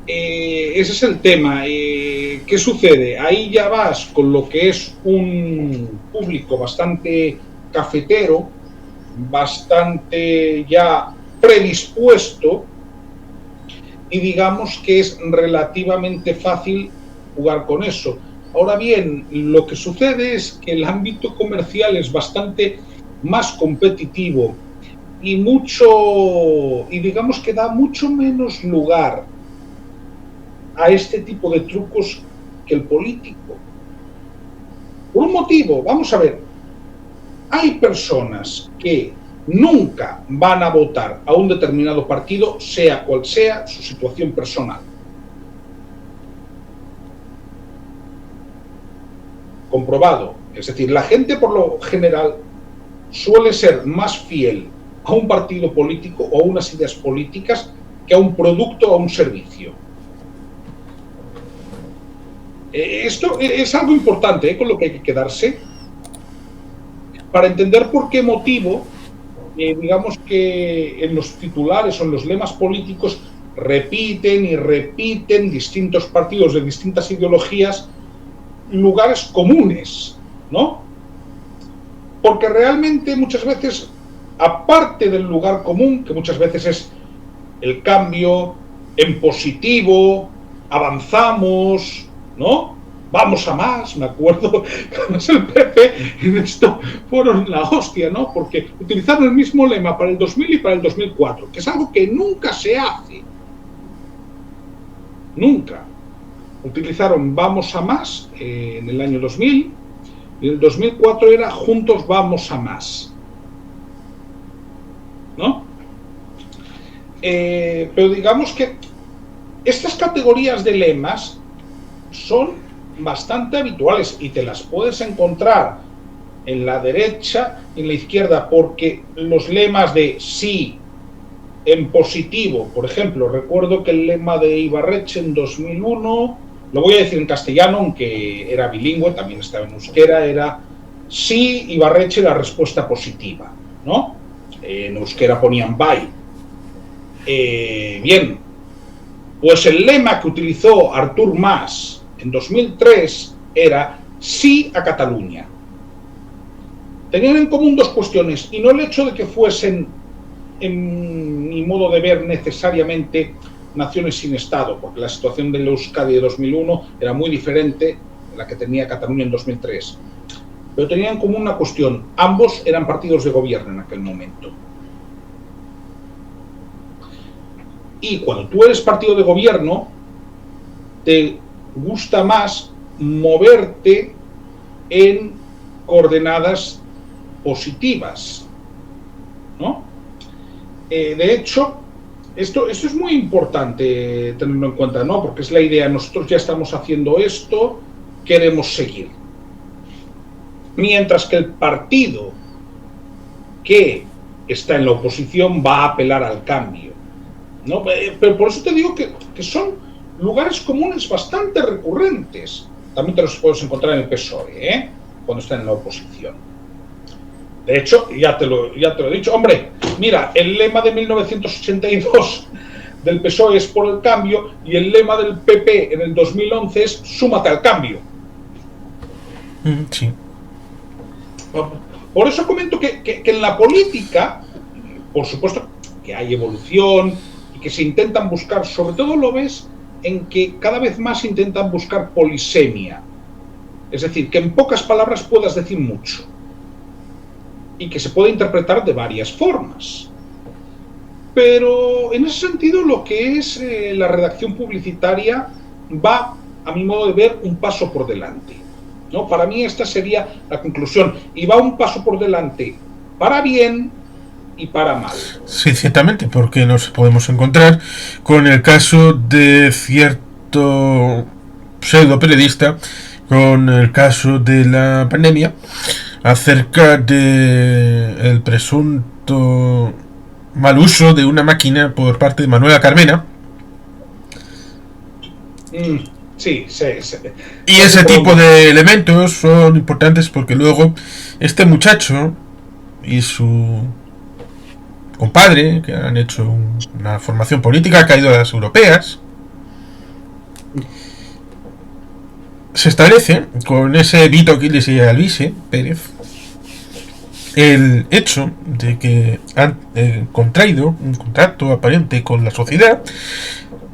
ese es el tema. ¿Qué sucede? Ahí ya vas con lo que es un público bastante cafetero, bastante ya predispuesto, y digamos que es relativamente fácil jugar con eso. Ahora bien, lo que sucede es que el ámbito comercial es bastante más competitivo y digamos que da mucho menos lugar a este tipo de trucos que el político. Por un motivo, vamos a ver, hay personas que nunca van a votar a un determinado partido, sea cual sea su situación personal. Comprobado. Es decir, la gente por lo general suele ser más fiel a un partido político o a unas ideas políticas que a un producto o a un servicio. Esto es algo importante, con lo que hay que quedarse, para entender por qué motivo, digamos que en los titulares o en los lemas políticos repiten y repiten distintos partidos de distintas ideologías lugares comunes, ¿no? Porque realmente muchas veces, aparte del lugar común, que muchas veces es el cambio en positivo, avanzamos, ¿no? Vamos a más, me acuerdo, cuando es el PP, en esto fueron la hostia, ¿no? Porque utilizaron el mismo lema para el 2000 y para el 2004, que es algo que nunca se hace. Nunca. Utilizaron vamos a más en el año 2000, y en el 2004 era juntos vamos a más, ¿no? Pero digamos que estas categorías de lemas son bastante habituales y te las puedes encontrar en la derecha y en la izquierda, porque los lemas de sí en positivo, por ejemplo, recuerdo que el lema de Ibarretxe en 2001, lo voy a decir en castellano, aunque era bilingüe, también estaba en euskera, era sí, Ibarretxe, la respuesta positiva, ¿no? En euskera ponían bai. Bien, pues el lema que utilizó Artur Mas en 2003 era sí a Cataluña. Tenían en común dos cuestiones, y no el hecho de que fuesen, en mi modo de ver, necesariamente naciones sin Estado, porque la situación de Euskadi de 2001 era muy diferente a la que tenía Cataluña en 2003. Pero tenían en común una cuestión: ambos eran partidos de gobierno en aquel momento. Y cuando tú eres partido de gobierno, te gusta más moverte en coordenadas positivas, ¿no? De hecho, esto es muy importante tenerlo en cuenta, ¿no? Porque es la idea: nosotros ya estamos haciendo esto, queremos seguir. Mientras que el partido que está en la oposición va a apelar al cambio, ¿no? Pero por eso te digo que son lugares comunes bastante recurrentes. También te los puedes encontrar en el PSOE, cuando están en la oposición. De hecho, ya te lo he dicho. Hombre, mira, el lema de 1982 del PSOE es por el cambio, y el lema del PP en el 2011 es súmate al cambio. Sí. Por eso comento que en la política, por supuesto que hay evolución y que se intentan buscar, sobre todo lo ves en que cada vez más intentan buscar polisemia. Es decir, que en pocas palabras puedas decir mucho y que se puede interpretar de varias formas. Pero en ese sentido, lo que es la redacción publicitaria va, a mi modo de ver, un paso por delante, ¿no? Para mí esta sería la conclusión, y va un paso por delante para bien y para mal. Sí, ciertamente, porque nos podemos encontrar con el caso de cierto pseudo periodista, con el caso de la pandemia, acerca de el presunto mal uso de una máquina por parte de Manuela Carmena. Sí. Y ese tipo de elementos son importantes porque luego este muchacho y su compadre, que han hecho una formación política, ha caído a las europeas, se establece con ese Vito Quiles y Alvise Pérez el hecho de que han contraído un contrato aparente con la sociedad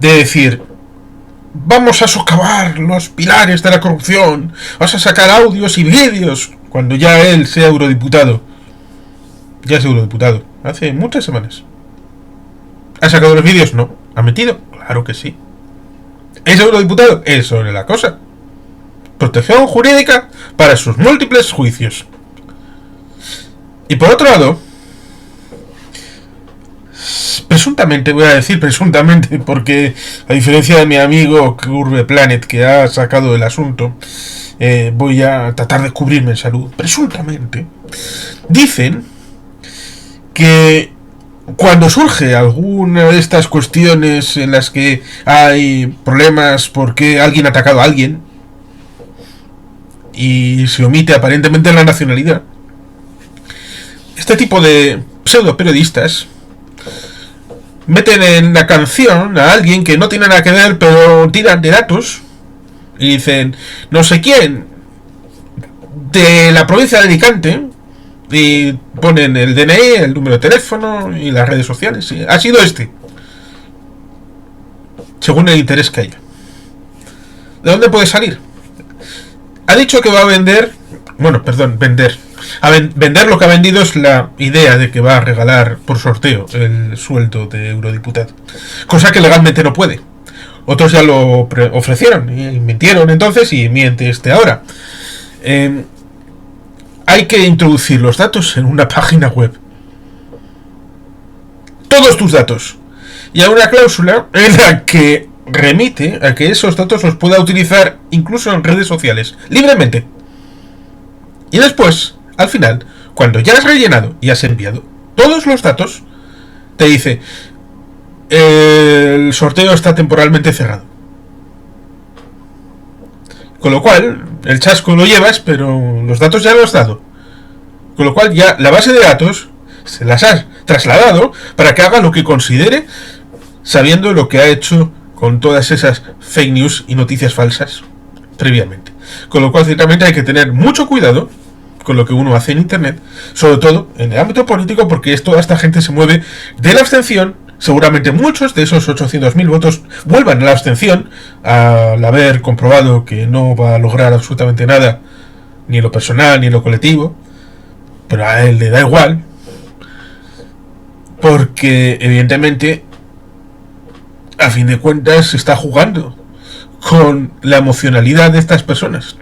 de decir: vamos a socavar los pilares de la corrupción, vas a sacar audios y vídeos, cuando ya él sea eurodiputado. Ya es eurodiputado, hace muchas semanas. ¿Ha sacado los vídeos? No. ¿Ha metido? Claro que sí. ¿Es eurodiputado? Es sobre la cosa. Protección jurídica para sus múltiples juicios. Y por otro lado, presuntamente, voy a decir presuntamente, porque a diferencia de mi amigo Curve Planet, que ha sacado el asunto, voy a tratar de cubrirme en salud. Presuntamente dicen que cuando surge alguna de estas cuestiones en las que hay problemas porque alguien ha atacado a alguien y se omite aparentemente la nacionalidad, este tipo de pseudo periodistas meten en la canción a alguien que no tiene nada que ver, pero tiran de datos y dicen: no sé quién de la provincia de Alicante, y ponen el DNI, el número de teléfono y las redes sociales. Sí, ha sido este, según el interés que haya. ¿De dónde puede salir? Ha dicho que va a vender, vender. Vender lo que ha vendido es la idea de que va a regalar por sorteo el sueldo de eurodiputado, cosa que legalmente no puede. Otros ya lo ofrecieron y mintieron entonces, y miente este ahora. Hay que introducir los datos en una página web, todos tus datos, Y hay una cláusula en la que remite a que esos datos los pueda utilizar incluso en redes sociales, libremente. Y después, al final, cuando ya has rellenado y has enviado todos los datos, te dice: el sorteo está temporalmente cerrado. Con lo cual, el chasco lo llevas, pero los datos ya los has dado. Con lo cual ya la base de datos se las has trasladado para que haga lo que considere, sabiendo lo que ha hecho con todas esas fake news y noticias falsas previamente. Con lo cual, ciertamente hay que tener mucho cuidado con lo que uno hace en internet, sobre todo en el ámbito político, porque toda esta gente se mueve de la abstención. Seguramente muchos de esos 800.000 votos vuelvan a la abstención al haber comprobado que no va a lograr absolutamente nada, ni en lo personal ni en lo colectivo, pero a él le da igual, porque evidentemente a fin de cuentas se está jugando con la emocionalidad de estas personas.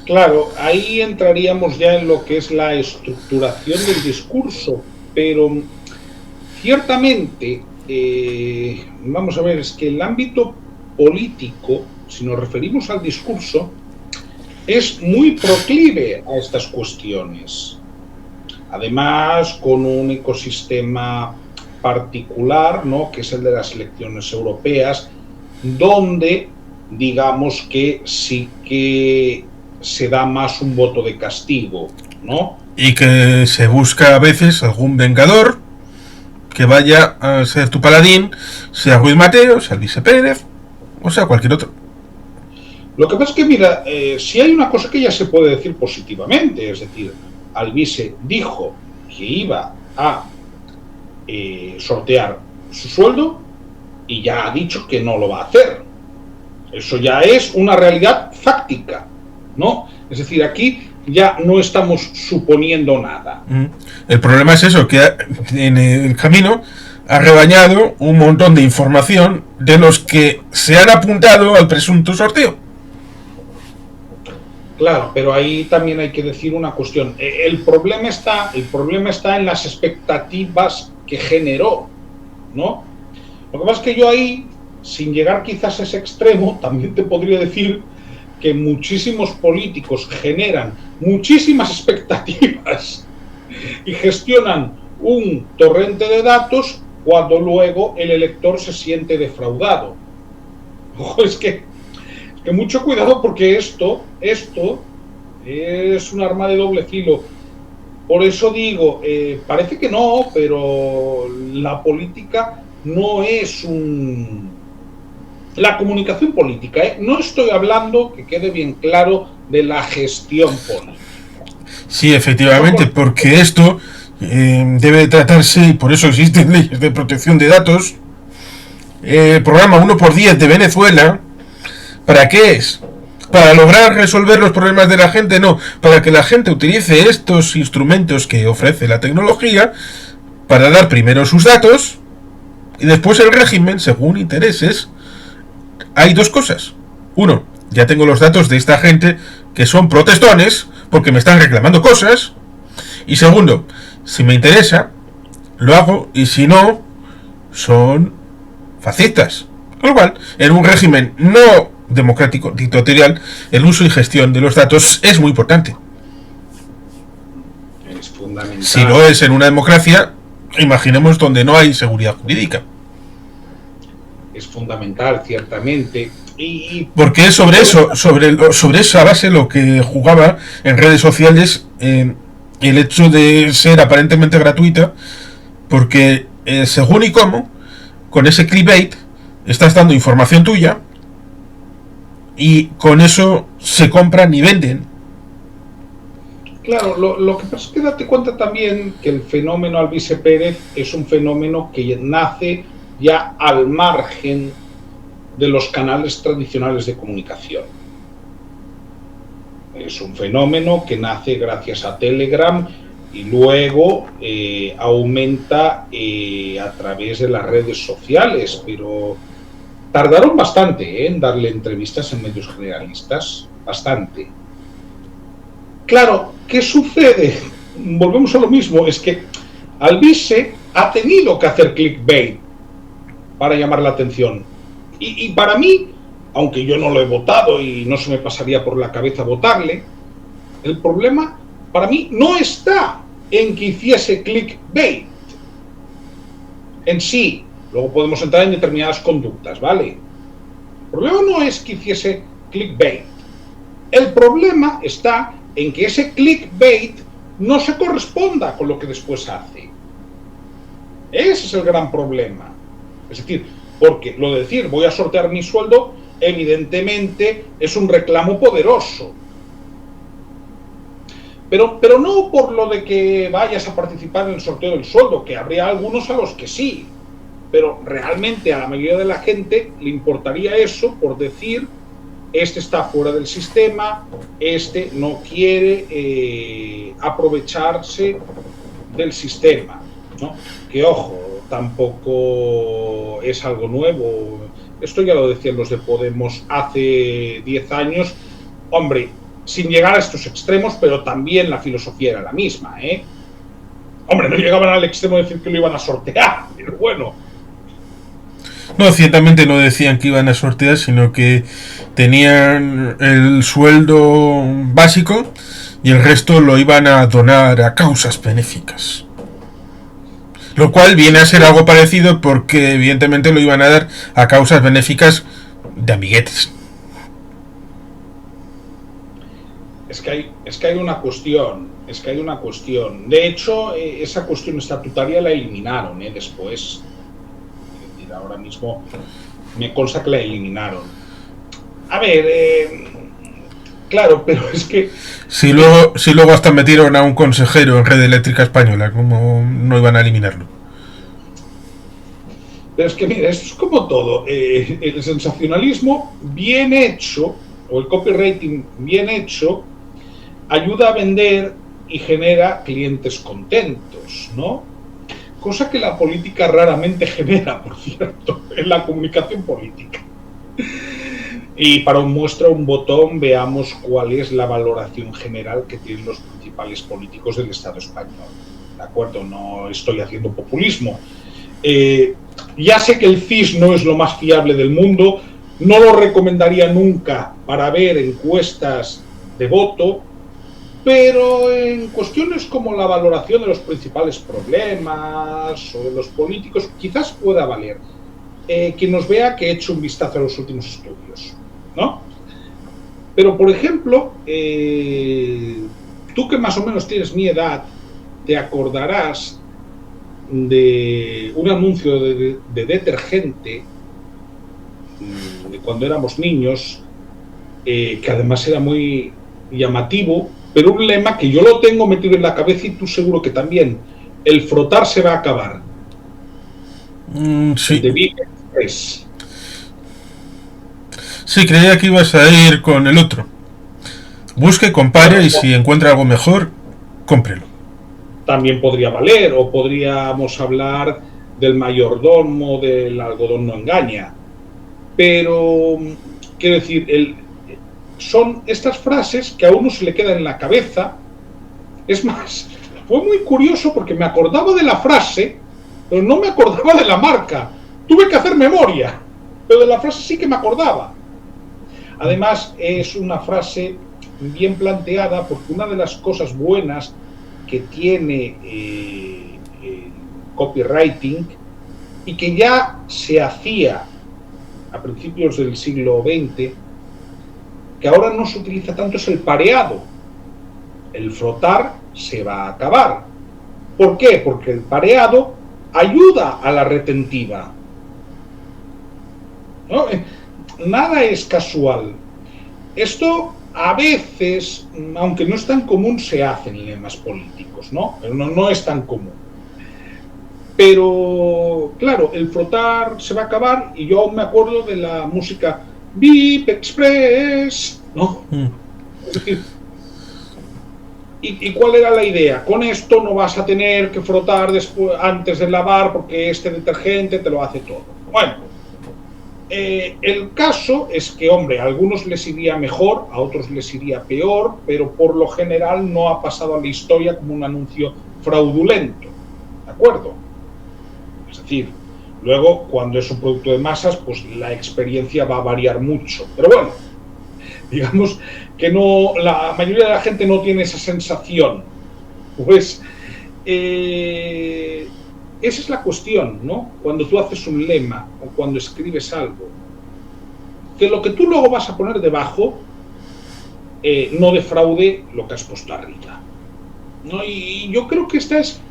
Claro, ahí entraríamos ya en lo que es la estructuración del discurso, pero ciertamente, vamos a ver, es que el ámbito político, si nos referimos al discurso, es muy proclive a estas cuestiones. Además, con un ecosistema particular, ¿no?, que es el de las elecciones europeas, donde digamos que sí que se da más un voto de castigo, ¿no? Y que se busca a veces algún vengador que vaya a ser tu paladín, sea Ruiz Mateo, sea Luis Pérez, o sea cualquier otro. Lo que pasa es que, mira, si hay una cosa que ya se puede decir positivamente, es decir, Alvise dijo que iba a sortear su sueldo y ya ha dicho que no lo va a hacer. Eso ya es una realidad fáctica, ¿no? Es decir, aquí ya no estamos suponiendo nada. El problema es eso, que en el camino ha rebañado un montón de información de los que se han apuntado al presunto sorteo. Claro, pero ahí también hay que decir una cuestión. El problema está en las expectativas que generó, ¿no? Lo que pasa es que yo ahí, sin llegar quizás a ese extremo, también te podría decir que muchísimos políticos generan muchísimas expectativas y gestionan un torrente de datos cuando luego el elector se siente defraudado. Ojo, es que mucho cuidado, porque esto es un arma de doble filo. Por eso digo, parece que no, pero la política no es la comunicación política, no estoy hablando, que quede bien claro, de la gestión política. Sí, efectivamente, porque esto debe tratarse, y por eso existen leyes de protección de datos. El programa 1×10 de Venezuela, ¿para qué es? ¿Para lograr resolver los problemas de la gente? No, para que la gente utilice estos instrumentos que ofrece la tecnología para dar primero sus datos y después el régimen, según intereses. Hay dos cosas. Uno, ya tengo los datos de esta gente que son protestones porque me están reclamando cosas. Y segundo, si me interesa, lo hago, y si no, son fascistas. Con lo cual, en un régimen no democrático, dictatorial, el uso y gestión de los datos es muy importante. Es fundamental. Si lo es en una democracia, imaginemos donde no hay seguridad jurídica. Es fundamental, ciertamente. Porque es sobre eso, sobre esa base lo que jugaba en redes sociales, el hecho de ser aparentemente gratuita, porque según y cómo, con ese clickbait estás dando información tuya y con eso se compran y venden. Claro, lo que pasa es que date cuenta también que el fenómeno Alvise Pérez es un fenómeno que nace ya al margen de los canales tradicionales de comunicación. Es un fenómeno que nace gracias a Telegram y luego aumenta a través de las redes sociales, pero tardaron bastante en darle entrevistas en medios generalistas, bastante. Claro, ¿qué sucede? Volvemos a lo mismo, es que Alvise ha tenido que hacer clickbait para llamar la atención. Y para mí, aunque yo no lo he votado y no se me pasaría por la cabeza votarle, el problema para mí no está en que hiciese clickbait en sí. Luego podemos entrar en determinadas conductas, ¿vale? El problema no es que hiciese clickbait. El problema está en que ese clickbait no se corresponda con lo que después hace. Ese es el gran problema. Es decir, porque lo de decir voy a sortear mi sueldo, evidentemente es un reclamo poderoso. Pero no por lo de que vayas a participar en el sorteo del sueldo, que habría algunos a los que sí. Pero realmente a la mayoría de la gente le importaría eso por decir, este está fuera del sistema, este no quiere aprovecharse del sistema, ¿no? Que ojo, tampoco es algo nuevo. Esto ya lo decían los de Podemos hace 10 años. Hombre, sin llegar a estos extremos, pero también la filosofía era la misma, ¿eh? Hombre, no llegaban al extremo de decir que lo iban a sortear, pero bueno. No, ciertamente no decían que iban a sortear, sino que tenían el sueldo básico y el resto lo iban a donar a causas benéficas. Lo cual viene a ser algo parecido porque evidentemente lo iban a dar a causas benéficas de amiguetes. Es que hay una cuestión. De hecho, esa cuestión estatutaria la eliminaron después. Es decir, ahora mismo me consta que la eliminaron. A ver, claro, pero es que... Si luego hasta metieron a un consejero en Red Eléctrica Española, ¿cómo no iban a eliminarlo? Pero es que mira, esto es como todo. El sensacionalismo bien hecho, o el copywriting bien hecho, ayuda a vender y genera clientes contentos, ¿no? Cosa que la política raramente genera, por cierto, en la comunicación política. Y para muestra un botón, veamos cuál es la valoración general que tienen los principales políticos del Estado español. ¿De acuerdo? No estoy haciendo populismo. Ya sé que el CIS no es lo más fiable del mundo, no lo recomendaría nunca para ver encuestas de voto, pero en cuestiones como la valoración de los principales problemas o de los políticos, quizás pueda valer. Que nos vea que he hecho un vistazo a los últimos estudios, ¿no? Pero, por ejemplo, tú que más o menos tienes mi edad, te acordarás de un anuncio de detergente de cuando éramos niños, que además era muy llamativo, pero un lema que yo lo tengo metido en la cabeza y tú seguro que también: el frotar se va a acabar. Sí. De Big Express. Sí, creía que ibas a ir con el otro. Busque, compare y si encuentra algo mejor, cómprelo. También podría valer, o podríamos hablar del mayordomo del algodón no engaña. Pero, quiero decir, son estas frases que a uno se le quedan en la cabeza. Es más, fue muy curioso porque me acordaba de la frase, pero no me acordaba de la marca. Tuve que hacer memoria, pero de la frase sí que me acordaba. Además, es una frase bien planteada, porque una de las cosas buenas que tiene el copywriting, y que ya se hacía a principios del siglo XX, que ahora no se utiliza tanto, es el pareado. El frotar se va a acabar. ¿Por qué? Porque el pareado ayuda a la retentiva, ¿no? Nada es casual. Esto a veces, aunque no es tan común, se hace en lemas políticos, ¿no? Pero no es tan común. Pero, claro, el frotar se va a acabar, y yo aún me acuerdo de la música Big Express, ¿no? Es decir, ¿y cuál era la idea? Con esto no vas a tener que frotar después, antes de lavar, porque este detergente te lo hace todo. Bueno, el caso es que, hombre, a algunos les iría mejor, a otros les iría peor, pero por lo general no ha pasado a la historia como un anuncio fraudulento, ¿de acuerdo. Es decir, luego, cuando es un producto de masas, pues la experiencia va a variar mucho. Pero bueno, digamos que no, la mayoría de la gente no tiene esa sensación. Pues esa es la cuestión, ¿no? Cuando tú haces un lema o cuando escribes algo, que lo que tú luego vas a poner debajo no defraude lo que has puesto arriba, ¿no? Y yo creo que esta es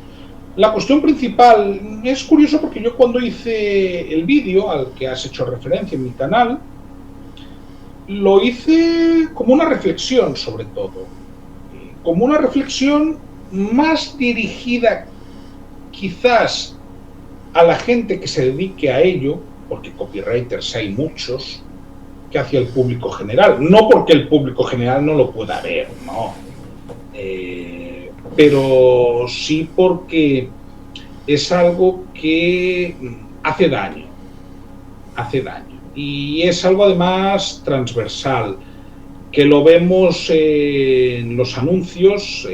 la cuestión principal. Es curioso porque yo, cuando hice el vídeo al que has hecho referencia en mi canal, lo hice como una reflexión, sobre todo, como una reflexión más dirigida quizás a la gente que se dedique a ello, porque copywriters hay muchos, que hacia el público general. No porque el público general no lo pueda ver, no. Pero sí porque es algo que hace daño. Hace daño. Y es algo además transversal, que lo vemos en los anuncios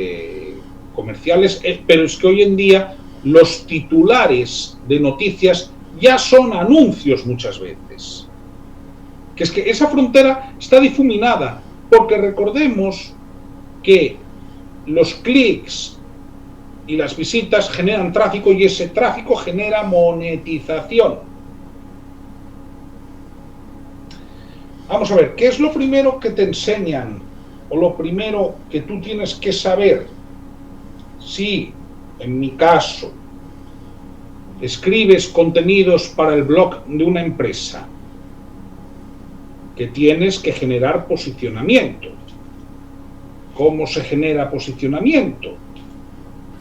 comerciales, pero es que hoy en día los titulares de noticias ya son anuncios muchas veces. Que es que esa frontera está difuminada, porque recordemos que los clics y las visitas generan tráfico, y ese tráfico genera monetización. Vamos a ver, ¿qué es lo primero que te enseñan, o lo primero que tú tienes que saber? Si, en mi caso, escribes contenidos para el blog de una empresa, que tienes que generar posicionamiento. ¿Cómo se genera posicionamiento?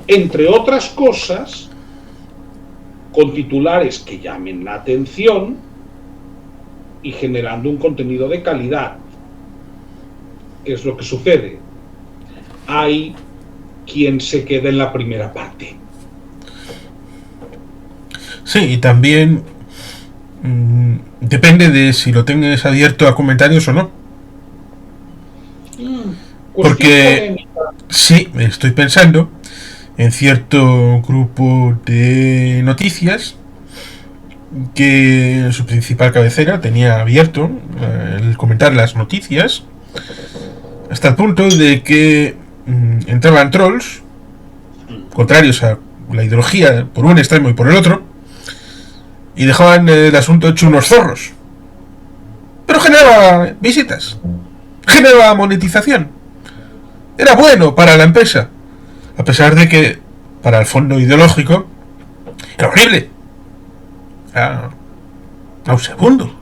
Entre otras cosas, con titulares que llamen la atención y generando un contenido de calidad. ¿Qué es lo que sucede? Hay quien se queda en la primera parte. Sí, y también depende de si lo tengas abierto a comentarios o no. Porque sí, estoy pensando en cierto grupo de noticias que su principal cabecera tenía abierto el comentar las noticias, hasta el punto de que entraban trolls contrarios a la ideología por un extremo y por el otro, y dejaban el asunto hecho unos zorros. Pero generaba visitas, generaba monetización, era bueno para la empresa, a pesar de que para el fondo ideológico era horrible, era nauseabundo.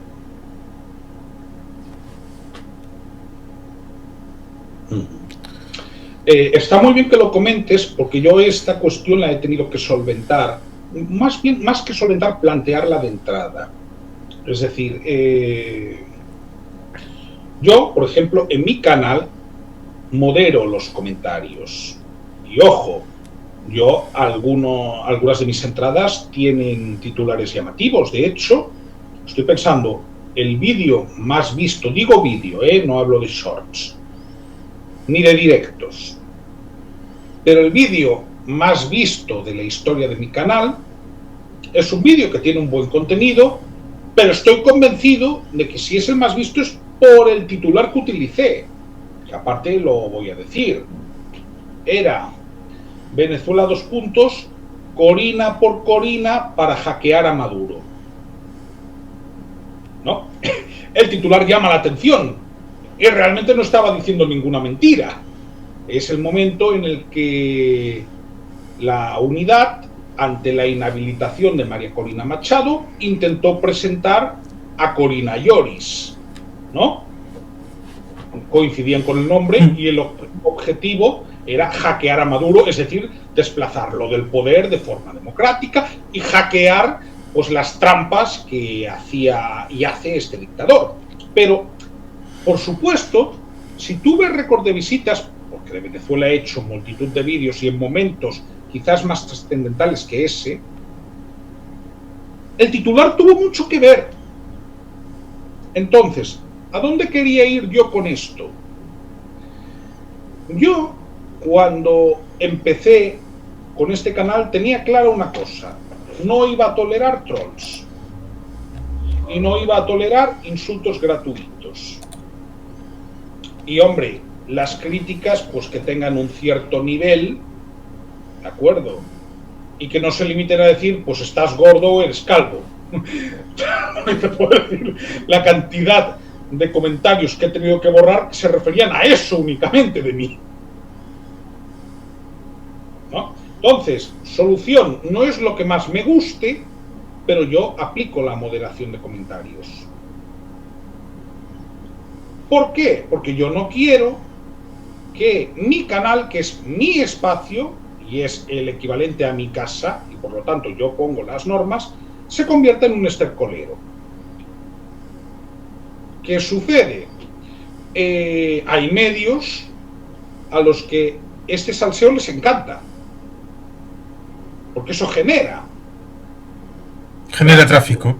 Está muy bien que lo comentes, porque yo esta cuestión la he tenido que solventar, más que solventar, plantearla de entrada. Es decir, yo, por ejemplo, en mi canal modero los comentarios. Y ojo, yo algunas de mis entradas tienen titulares llamativos. De hecho, estoy pensando, el vídeo más visto, digo vídeo, no hablo de shorts, ni de directos, pero el vídeo más visto de la historia de mi canal es un vídeo que tiene un buen contenido, pero estoy convencido de que si es el más visto es por el titular que utilicé, que aparte lo voy a decir. Era Venezuela : Corina por Corina para hackear a Maduro, ¿no? El titular llama la atención y realmente no estaba diciendo ninguna mentira. Es el momento en el que la unidad, ante la inhabilitación de María Corina Machado, intentó presentar a Corina Lloris, ¿no? Coincidían con el nombre, y el objetivo era hackear a Maduro, es decir, desplazarlo del poder de forma democrática y hackear, pues, las trampas que hacía y hace este dictador. Pero, por supuesto, si tú ves récord de visitas, porque de Venezuela he hecho multitud de vídeos y en momentos quizás más trascendentales que ese, el titular tuvo mucho que ver. Entonces, ¿a dónde quería ir yo con esto? Yo, cuando empecé con este canal tenía clara una cosa: no iba a tolerar trolls y no iba a tolerar insultos gratuitos. Y hombre, las críticas pues que tengan un cierto nivel, ¿de acuerdo? Y que no se limiten a decir pues estás gordo o eres calvo. Te puedo decir la cantidad de comentarios que he tenido que borrar que se referían a eso únicamente de mí, ¿no? Entonces, solución: no es lo que más me guste, pero yo aplico la moderación de comentarios. ¿Por qué? Porque yo no quiero que mi canal, que es mi espacio y es el equivalente a mi casa, y por lo tanto yo pongo las normas, se convierta en un estercolero. ¿Qué sucede? Hay medios a los que este salseo les encanta, porque eso genera tráfico.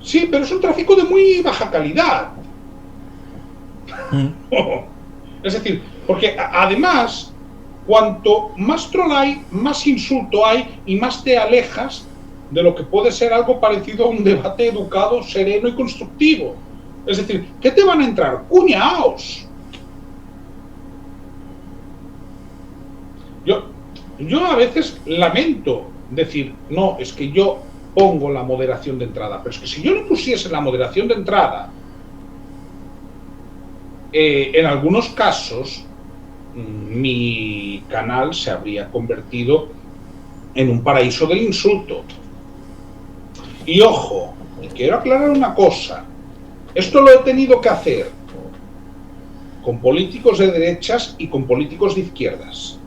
Sí, pero es un tráfico de muy baja calidad. Es decir, porque además, cuanto más troll hay, más insulto hay y más te alejas de lo que puede ser algo parecido a un debate educado, sereno y constructivo. Es decir, ¿qué te van a entrar? ¡Cuñaos! Yo a veces lamento decir, no, es que yo pongo la moderación de entrada, pero es que si yo no pusiese la moderación de entrada, en algunos casos mi canal se habría convertido en un paraíso del insulto. Y ojo, y quiero aclarar una cosa: esto lo he tenido que hacer con políticos de derechas y con políticos de izquierdas,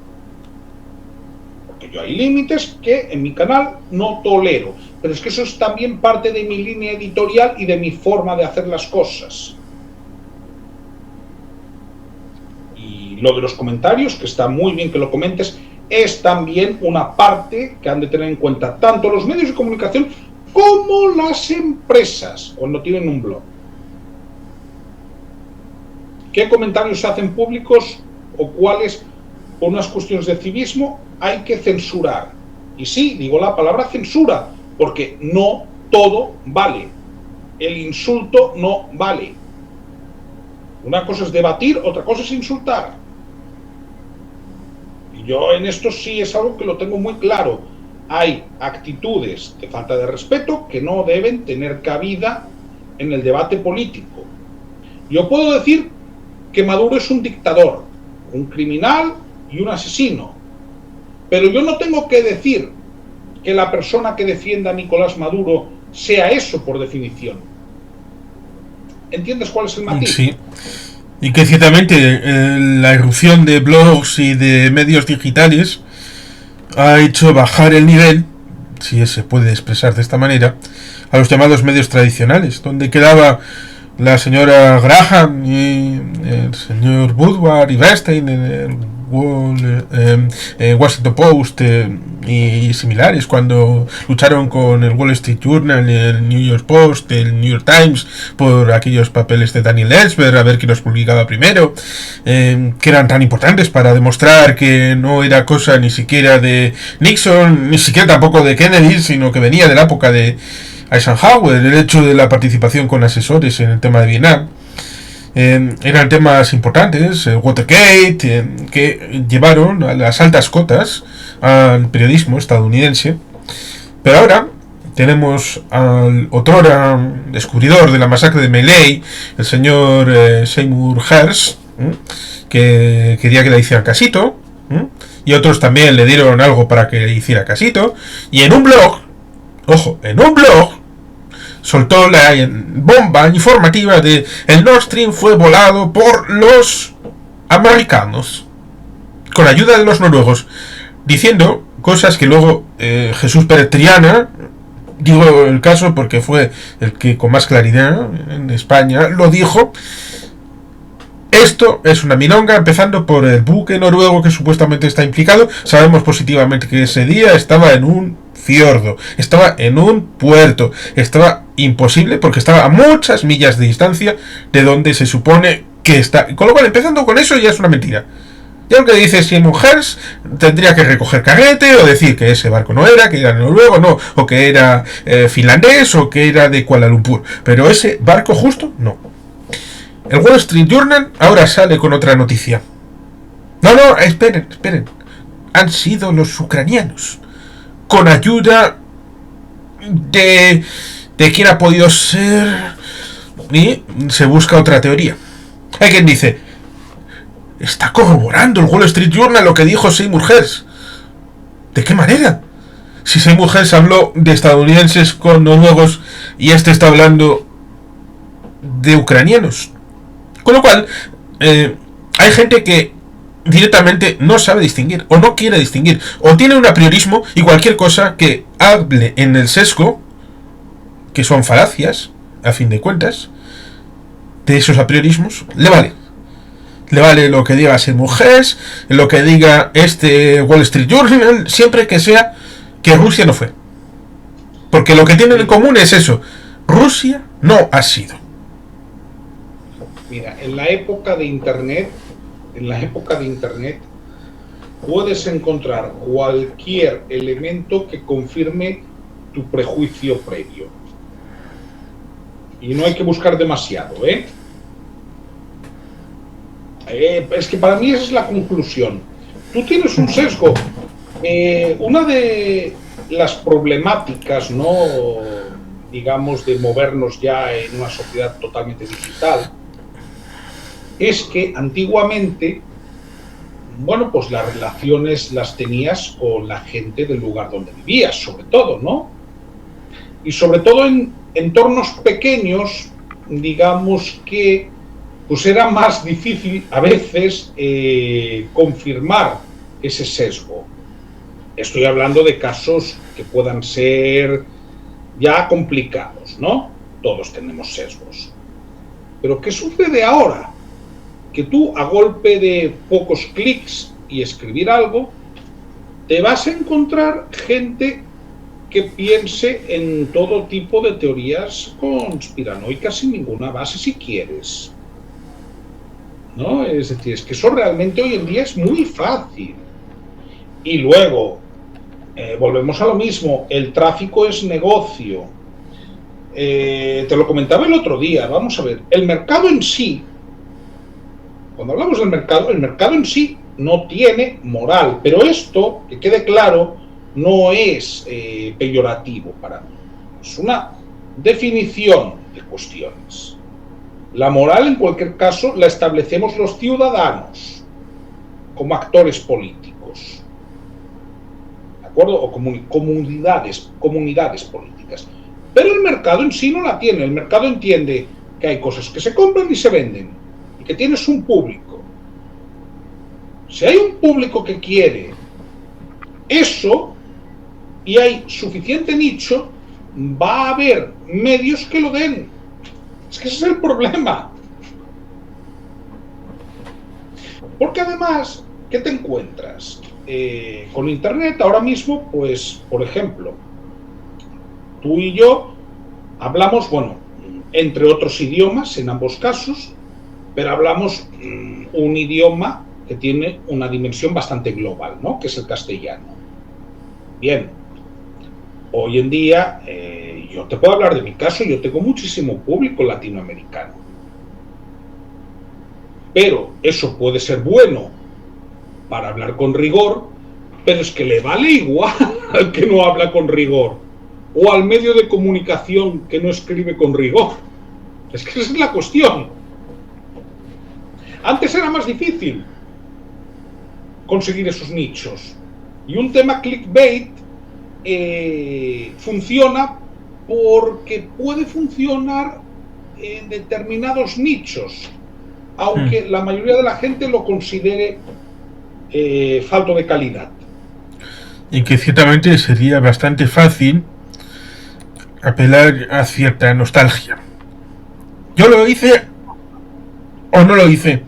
porque yo hay límites que en mi canal no tolero, pero es que eso es también parte de mi línea editorial y de mi forma de hacer las cosas. Y lo de los comentarios, que está muy bien que lo comentes, es también una parte que han de tener en cuenta tanto los medios de comunicación como las empresas cuando tienen un blog. ¿Qué comentarios se hacen públicos o cuáles, por unas cuestiones de civismo, hay que censurar? Y sí, digo la palabra censura, porque no todo vale. El insulto no vale. Una cosa es debatir, otra cosa es insultar. Y yo en esto sí es algo que lo tengo muy claro. Hay actitudes de falta de respeto que no deben tener cabida en el debate político. Yo puedo decir que Maduro es un dictador, un criminal y un asesino, pero yo no tengo que decir que la persona que defienda a Nicolás Maduro sea eso por definición. ¿Entiendes cuál es el matiz? Sí. Y que ciertamente la irrupción de blogs y de medios digitales ha hecho bajar el nivel, si se puede expresar de esta manera, a los llamados medios tradicionales, donde quedaba la señora Graham y el señor Woodward y Weinstein en el Washington Post y similares, cuando lucharon con el Wall Street Journal, el New York Post, el New York Times por aquellos papeles de Daniel Ellsberg, a ver quién los publicaba primero, que eran tan importantes para demostrar que no era cosa ni siquiera de Nixon, ni siquiera tampoco de Kennedy, sino que venía de la época de Eisenhower, el hecho de la participación con asesores en el tema de Vietnam. Eran temas importantes, Watergate, que llevaron a las altas cotas al periodismo estadounidense. Pero ahora tenemos al otrora descubridor de la masacre de My Lai, el señor Seymour Hersh, que quería que le hicieran casito, y otros también le dieron algo para que le hiciera casito, y en un blog, ojo, en un blog, soltó la bomba informativa de el Nord Stream fue volado por los americanos con ayuda de los noruegos, diciendo cosas que luego Jesús Pérez Triana, digo el caso porque fue el que con más claridad en España lo dijo. Esto es una milonga, empezando por el buque noruego que supuestamente está implicado. Sabemos positivamente que ese día estaba en un fiordo, estaba en un puerto, estaba imposible porque estaba a muchas millas de distancia de donde se supone que está, con lo cual empezando con eso ya es una mentira. Y aunque dice Simon Hersh, tendría que recoger carrete o decir que ese barco no era, que era noruego, no, o que era finlandés o que era de Kuala Lumpur. Pero ese barco justo, no. El Wall Street Journal ahora sale con otra noticia. No, esperen. Han sido los ucranianos. Con ayuda de quién ha podido ser. Y se busca otra teoría. Hay quien dice, está corroborando el Wall Street Journal lo que dijo Seymour Hersh. ¿De qué manera? Si Seymour Hersh habló de estadounidenses con noruegos y este está hablando de ucranianos. Con lo cual, hay gente que directamente no sabe distinguir o no quiere distinguir o tiene un apriorismo y cualquier cosa que hable en el sesgo, que son falacias a fin de cuentas, de esos apriorismos, le vale lo que diga Seymour Hersh, lo que diga este Wall Street Journal, siempre que sea que Rusia no fue, porque lo que tienen en común es eso: Rusia no ha sido. Mira, en la época de internet puedes encontrar cualquier elemento que confirme tu prejuicio previo. Y no hay que buscar demasiado, es que para mí esa es la conclusión. Tú tienes un sesgo. Una de las problemáticas, ¿no?, digamos, de movernos ya en una sociedad totalmente digital, es que antiguamente, bueno, pues las relaciones las tenías con la gente del lugar donde vivías, sobre todo, ¿no? Y sobre todo en entornos pequeños, digamos que pues era más difícil a veces confirmar ese sesgo. Estoy hablando de casos que puedan ser ya complicados, ¿no? Todos tenemos sesgos. Pero ¿qué sucede ahora? Que tú, a golpe de pocos clics y escribir algo, te vas a encontrar gente que piense en todo tipo de teorías conspiranoicas sin ninguna base, si quieres, ¿no? Es decir, es que eso realmente hoy en día es muy fácil. Y luego, volvemos a lo mismo, el tráfico es negocio. Te lo comentaba el otro día, vamos a ver, el mercado en sí, cuando hablamos del mercado, el mercado en sí no tiene moral, pero esto, que quede claro, no es peyorativo para mí. Es una definición de cuestiones. La moral, en cualquier caso, la establecemos los ciudadanos como actores políticos, ¿de acuerdo? O comunidades políticas. Pero el mercado en sí no la tiene. El mercado entiende que hay cosas que se compran y se venden, que tienes un público. Si hay un público que quiere eso y hay suficiente nicho, va a haber medios que lo den. Es que ese es el problema. Porque además, ¿qué te encuentras? Con internet ahora mismo, pues, por ejemplo, tú y yo hablamos, bueno, entre otros idiomas en ambos casos, pero hablamos un idioma que tiene una dimensión bastante global, ¿no?, que es el castellano. Bien, hoy en día, yo te puedo hablar de mi caso, yo tengo muchísimo público latinoamericano. Pero eso puede ser bueno para hablar con rigor, pero es que le vale igual al que no habla con rigor, o al medio de comunicación que no escribe con rigor. Es que esa es la cuestión. Antes era más difícil conseguir esos nichos. Y un tema clickbait funciona porque puede funcionar en determinados nichos, aunque la mayoría de la gente lo considere falto de calidad. Y que ciertamente sería bastante fácil apelar a cierta nostalgia. Yo lo hice o no lo hice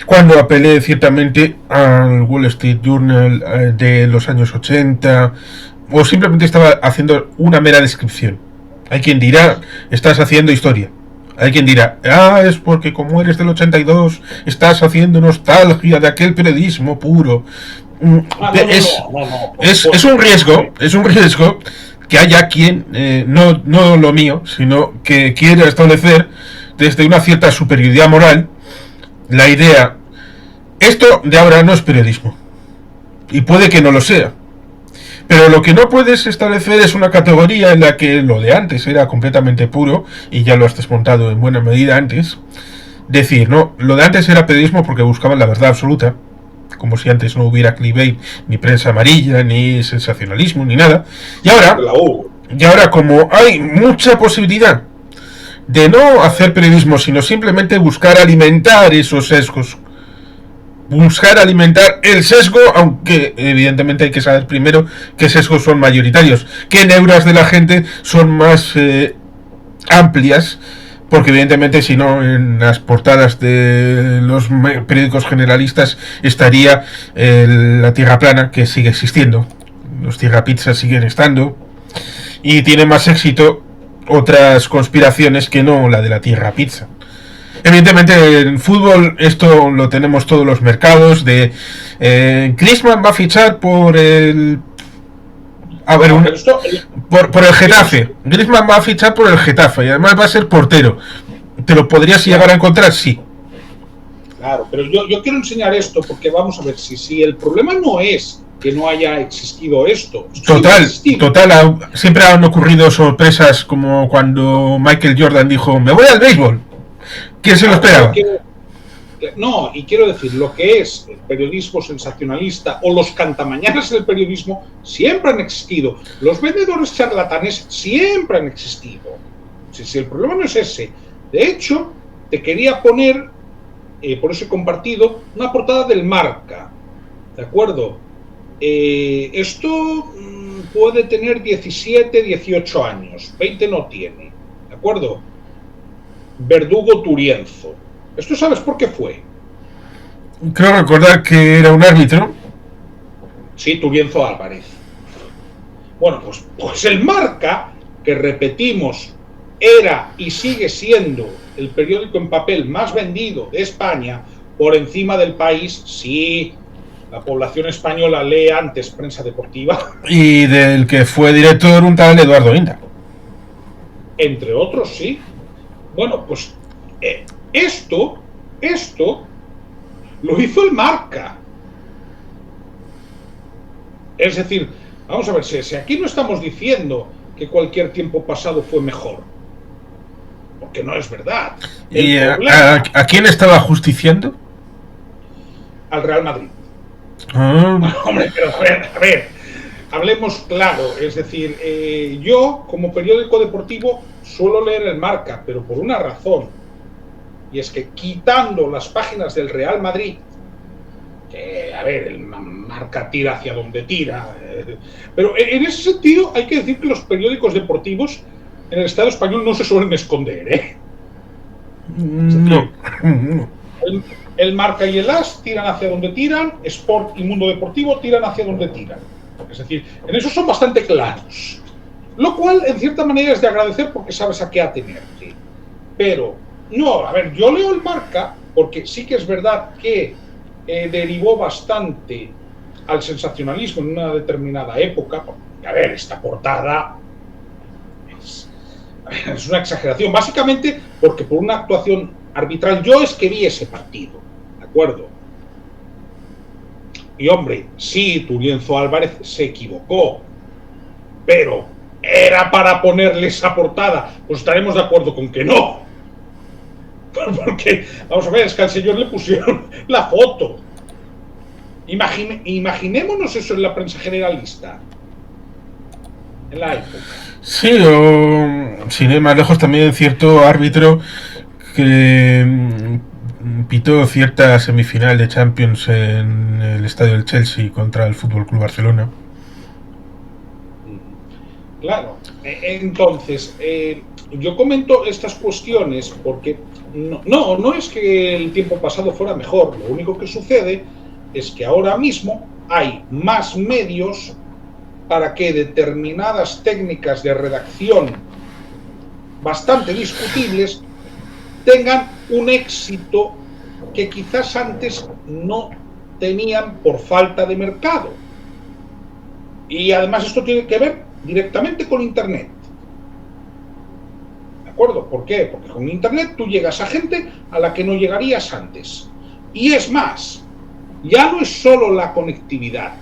cuando apelé ciertamente al Wall Street Journal de los años 80, o simplemente estaba haciendo una mera descripción. Hay quien dirá, estás haciendo historia. Hay quien dirá, es porque como eres del 82, estás haciendo nostalgia de aquel periodismo puro. Ah, Es un riesgo que haya quien, no lo mío, sino que quiera establecer desde una cierta superioridad moral la idea, esto de ahora no es periodismo, y puede que no lo sea, pero lo que no puedes establecer es una categoría en la que lo de antes era completamente puro, y ya lo has desmontado en buena medida antes. Decir, no, lo de antes era periodismo porque buscaban la verdad absoluta, como si antes no hubiera clickbait, ni prensa amarilla, ni sensacionalismo, ni nada. Y ahora como hay mucha posibilidad de no hacer periodismo, sino simplemente buscar alimentar esos sesgos, buscar alimentar el sesgo, aunque evidentemente hay que saber primero qué sesgos son mayoritarios, qué neuras de la gente son más amplias, porque evidentemente si no en las portadas de los periódicos generalistas estaría la tierra plana, que sigue existiendo, los tierra pizzas siguen estando, y tiene más éxito otras conspiraciones que no la de la tierra pizza. Evidentemente en fútbol esto lo tenemos todos los mercados de Griezmann va a fichar por el por el Getafe. Griezmann va a fichar por el Getafe y además va a ser portero. ¿Te lo podrías llegar a encontrar? Sí. Claro, pero yo quiero enseñar esto porque vamos a ver si el problema no es que no haya existido esto. Total, siempre han ocurrido sorpresas como cuando Michael Jordan dijo, me voy al béisbol. ¿Quién se lo esperaba? No, y quiero decir, lo que es el periodismo sensacionalista o los cantamañanas del periodismo siempre han existido. Los vendedores charlatanes siempre han existido. Si el problema no es ese. De hecho, te quería poner, por eso he compartido, una portada del Marca. ¿De acuerdo? Esto puede tener 17, 18 años. 20 no tiene. ¿De acuerdo? Verdugo Turienzo. ¿Esto sabes por qué fue? Creo recordar que era un árbitro. Sí, Turienzo Álvarez. Bueno, pues el Marca, que repetimos, era y sigue siendo el periódico en papel más vendido de España, por encima del País. Sí, la población española lee antes prensa deportiva. Y del que fue director un tal Eduardo Inda. Entre otros, sí. Bueno, pues esto lo hizo el Marca. Es decir, vamos a ver, si aquí no estamos diciendo que cualquier tiempo pasado fue mejor, porque no es verdad. ¿Y a quién estaba justiciando? Al Real Madrid. Hombre, pero a ver, hablemos claro. Es decir, yo como periódico deportivo suelo leer el Marca, pero por una razón, y es que quitando las páginas del Real Madrid, que a ver, el Marca tira hacia donde tira, pero en ese sentido hay que decir que los periódicos deportivos en el Estado español no se suelen esconder, ¿eh? No. El Marca y el AS tiran hacia donde tiran, Sport y Mundo Deportivo tiran hacia donde tiran. Es decir, en eso son bastante claros. Lo cual, en cierta manera, es de agradecer porque sabes a qué atenerte. Pero, no, a ver, yo leo el Marca porque sí que es verdad que derivó bastante al sensacionalismo en una determinada época. Porque, a ver, esta portada es una exageración. Básicamente porque por una actuación arbitral yo es que vi ese partido. ¿De acuerdo? Y hombre, sí, Turienzo Álvarez se equivocó, pero era para ponerle esa portada. Pues estaremos de acuerdo con que no. Porque, vamos a ver, es que al señor le pusieron la foto. Imaginémonos eso en la prensa generalista. En la época. Sí, o sin ir más lejos, también cierto árbitro que pitó cierta semifinal de Champions en el estadio del Chelsea contra el Fútbol Club Barcelona. Claro, entonces yo comento estas cuestiones porque no es que el tiempo pasado fuera mejor. Lo único que sucede es que ahora mismo hay más medios para que determinadas técnicas de redacción bastante discutibles tengan un éxito que quizás antes no tenían por falta de mercado. Y además esto tiene que ver directamente con Internet. ¿De acuerdo? ¿Por qué? Porque con Internet tú llegas a gente a la que no llegarías antes. Y es más, ya no es solo la conectividad.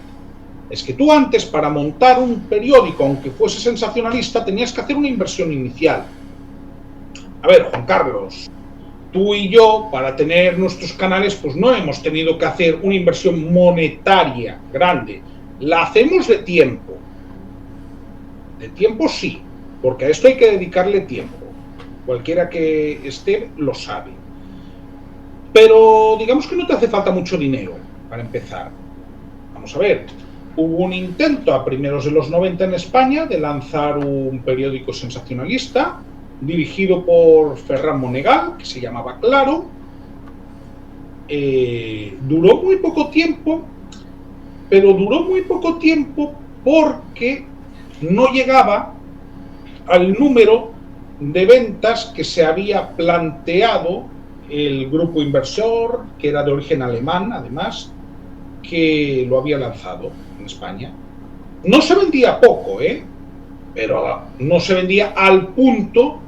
Es que tú antes, para montar un periódico, aunque fuese sensacionalista, tenías que hacer una inversión inicial. A ver, Juan Carlos, tú y yo, para tener nuestros canales, pues no hemos tenido que hacer una inversión monetaria grande. La hacemos de tiempo. De tiempo sí, porque a esto hay que dedicarle tiempo. Cualquiera que esté lo sabe. Pero digamos que no te hace falta mucho dinero para empezar. Vamos a ver, hubo un intento a primeros de los 90 en España de lanzar un periódico sensacionalista dirigido por Ferran Monegal, que se llamaba Claro. Duró muy poco tiempo, pero duró muy poco tiempo porque no llegaba al número de ventas que se había planteado el grupo inversor, que era de origen alemán, además, que lo había lanzado en España. No se vendía poco, pero no se vendía al punto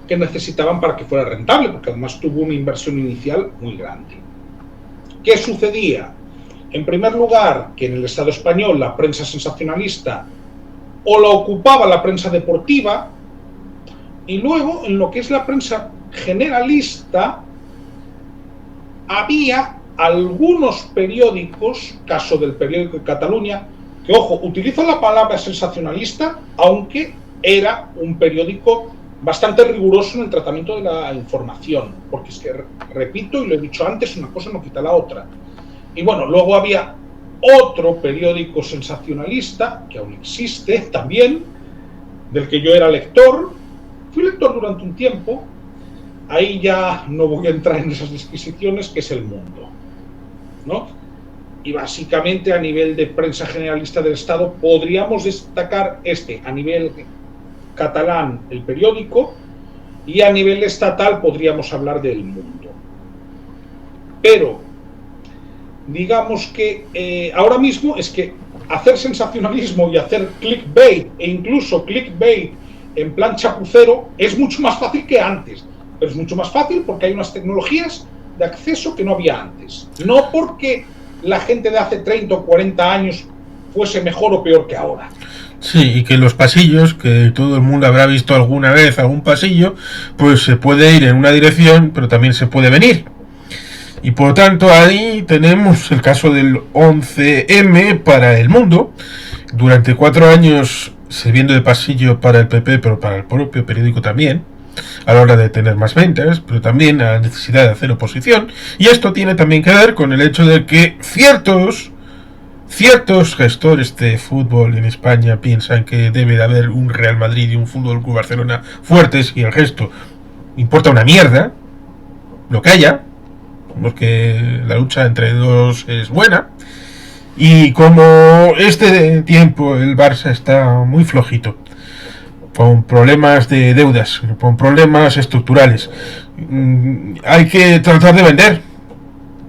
que necesitaban para que fuera rentable, porque además tuvo una inversión inicial muy grande. ¿Qué sucedía? En primer lugar, que en el Estado español la prensa sensacionalista o la ocupaba la prensa deportiva, y luego en lo que es la prensa generalista había algunos periódicos, caso del periódico de Cataluña, que, ojo, utilizo la palabra sensacionalista, aunque era un periódico bastante riguroso en el tratamiento de la información, porque es que, repito, y lo he dicho antes, una cosa no quita la otra. Y bueno, luego había otro periódico sensacionalista, que aún existe también, del que yo era lector. Fui lector durante un tiempo. Ahí ya no voy a entrar en esas disquisiciones, que es El Mundo, ¿no? Y básicamente a nivel de prensa generalista del Estado podríamos destacar a nivel catalán, El Periódico, y a nivel estatal podríamos hablar de El Mundo. Pero digamos que ahora mismo es que hacer sensacionalismo y hacer clickbait, e incluso clickbait en plan chapucero, es mucho más fácil que antes. Pero es mucho más fácil porque hay unas tecnologías de acceso que no había antes. No porque la gente de hace 30 o 40 años fuese mejor o peor que ahora. Sí, y que los pasillos, que todo el mundo habrá visto alguna vez algún pasillo, pues se puede ir en una dirección, pero también se puede venir. Y por lo tanto ahí tenemos el caso del 11M para El Mundo, durante 4 años sirviendo de pasillo para el PP, pero para el propio periódico también, a la hora de tener más ventas, pero también a la necesidad de hacer oposición. Y esto tiene también que ver con el hecho de que ciertos gestores de fútbol en España piensan que debe de haber un Real Madrid y un Fútbol Club Barcelona fuertes, y el resto importa una mierda, lo que haya, porque la lucha entre dos es buena. Y como este tiempo el Barça está muy flojito, con problemas de deudas, con problemas estructurales, hay que tratar de vender.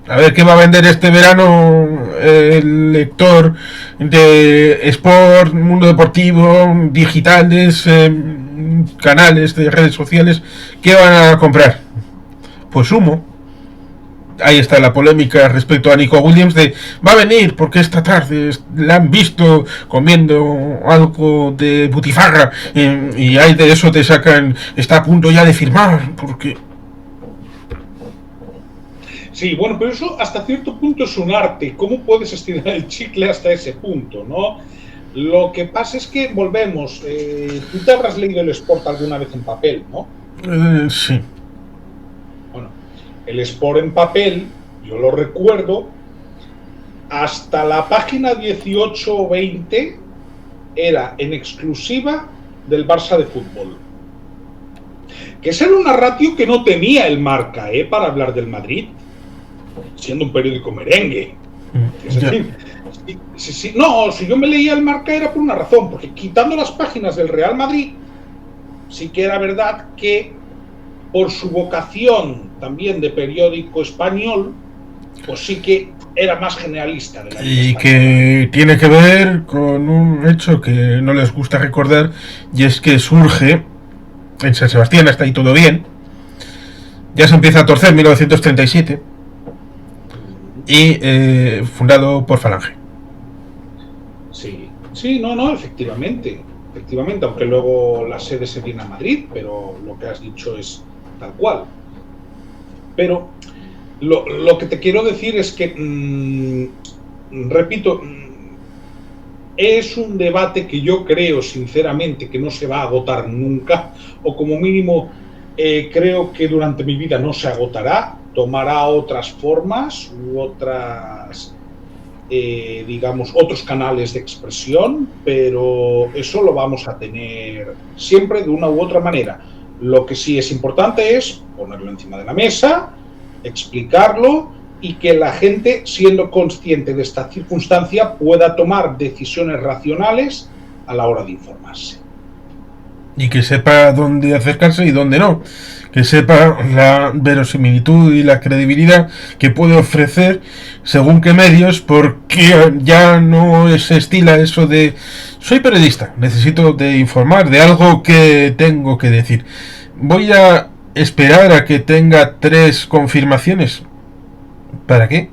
A ver qué va a vender este verano el lector de Sport, Mundo Deportivo, digitales, canales de redes sociales. ¿Qué van a comprar? Pues humo. Ahí está la polémica respecto a Nico Williams de va a venir porque esta tarde la han visto comiendo algo de butifarra, y ahí de eso te sacan, está a punto ya de firmar porque... Sí, bueno, pero eso hasta cierto punto es un arte. ¿Cómo puedes estirar el chicle hasta ese punto, no? Lo que pasa es que volvemos. Tú te habrás leído el Sport alguna vez en papel, ¿no? Sí. Bueno, el Sport en papel, yo lo recuerdo, hasta la página 18 o 20 era en exclusiva del Barça de fútbol. Que esa era una ratio que no tenía el Marca, para hablar del Madrid, siendo un periódico merengue. Es decir, si yo me leía el Marca era por una razón, porque quitando las páginas del Real Madrid, sí que era verdad que por su vocación también de periódico español, pues sí que era más generalista de la vida Y española. que tiene que ver con un hecho que no les gusta recordar, y es que surge en San Sebastián, hasta ahí todo bien. Ya se empieza a torcer en 1937 y fundado por Falange. Sí, sí, no, efectivamente, aunque luego la sede se viene a Madrid, pero lo que has dicho es tal cual. Pero lo que te quiero decir es que, repito, es un debate que yo creo sinceramente que no se va a agotar nunca, o como mínimo creo que durante mi vida no se agotará, tomará otras formas u otras, digamos, otros canales de expresión, pero eso lo vamos a tener siempre de una u otra manera. Lo que sí es importante es ponerlo encima de la mesa, explicarlo y que la gente, siendo consciente de esta circunstancia, pueda tomar decisiones racionales a la hora de informarse. Y que sepa dónde acercarse y dónde no. Que sepa la verosimilitud y la credibilidad que puede ofrecer según qué medios, porque ya no se estila eso de soy periodista, necesito de informar de algo que tengo que decir. Voy a esperar a que tenga 3 confirmaciones. ¿Para qué?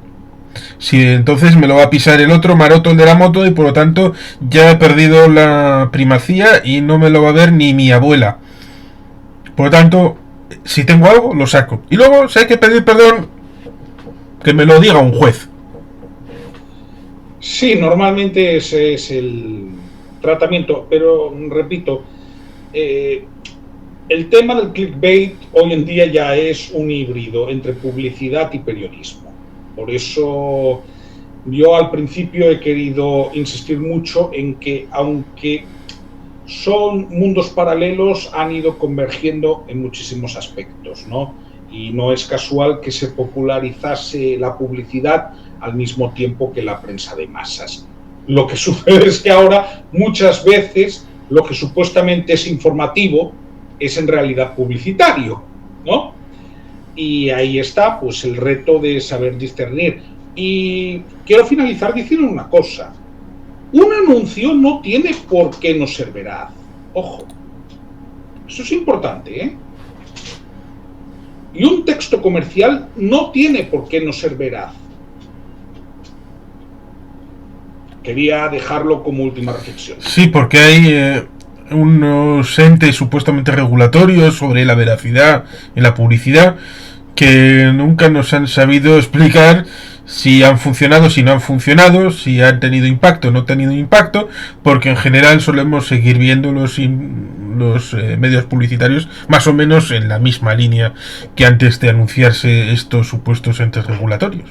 Si entonces me lo va a pisar el otro maroto, el de la moto, y por lo tanto ya he perdido la primacía y no me lo va a ver ni mi abuela. Por lo tanto, si tengo algo, lo saco. Y luego, si hay que pedir perdón, que me lo diga un juez. Sí, normalmente ese es el tratamiento, pero repito, el tema del clickbait hoy en día ya es un híbrido entre publicidad y periodismo. Por eso yo al principio he querido insistir mucho en que, aunque son mundos paralelos, han ido convergiendo en muchísimos aspectos, ¿no? Y no es casual que se popularizase la publicidad al mismo tiempo que la prensa de masas. Lo que sucede es que ahora muchas veces lo que supuestamente es informativo es en realidad publicitario, ¿no? Y ahí está, pues, el reto de saber discernir. Y quiero finalizar diciendo una cosa. Un anuncio no tiene por qué no ser veraz. Ojo, eso es importante, ¿eh? Y un texto comercial no tiene por qué no ser veraz. Quería dejarlo como última reflexión. Sí, porque hay unos entes supuestamente regulatorios sobre la veracidad en la publicidad que nunca nos han sabido explicar si han funcionado, si no han funcionado, si han tenido impacto o no tenido impacto, porque en general solemos seguir viendo los medios publicitarios más o menos en la misma línea que antes de anunciarse estos supuestos entes regulatorios.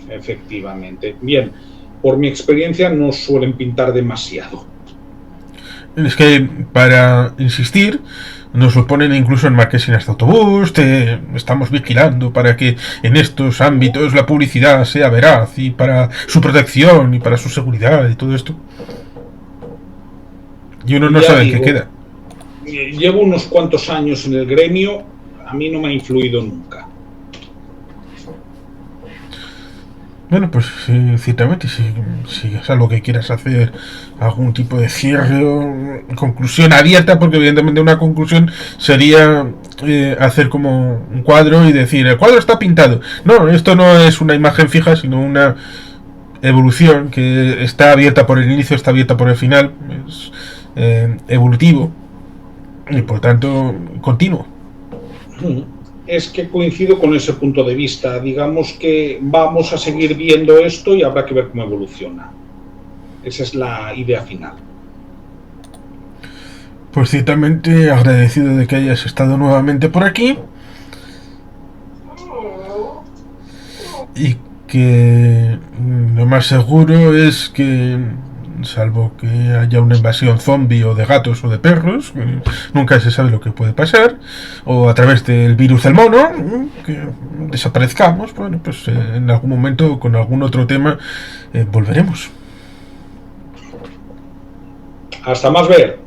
Efectivamente. Bien, por mi experiencia no suelen pintar demasiado. Es que, para insistir, nos lo ponen incluso en marquesinas de autobús, estamos vigilando para que en estos ámbitos la publicidad sea veraz y para su protección y para su seguridad y todo esto. Y uno no sabe en qué queda. Llevo unos cuantos años en el gremio, a mí no me ha influido nunca. Bueno, pues ciertamente, si es algo que quieras hacer, algún tipo de cierre o conclusión abierta, porque evidentemente una conclusión sería hacer como un cuadro y decir, el cuadro está pintado. No, esto no es una imagen fija, sino una evolución que está abierta por el inicio, está abierta por el final, es evolutivo y por tanto continuo. Es que coincido con ese punto de vista. Digamos que vamos a seguir viendo esto y habrá que ver cómo evoluciona. Esa es la idea final. Pues ciertamente agradecido de que hayas estado nuevamente por aquí y que lo más seguro es que, salvo que haya una invasión zombie o de gatos o de perros, nunca se sabe lo que puede pasar, o a través del virus del mono, que desaparezcamos, bueno, pues en algún momento con algún otro tema volveremos. Hasta más ver.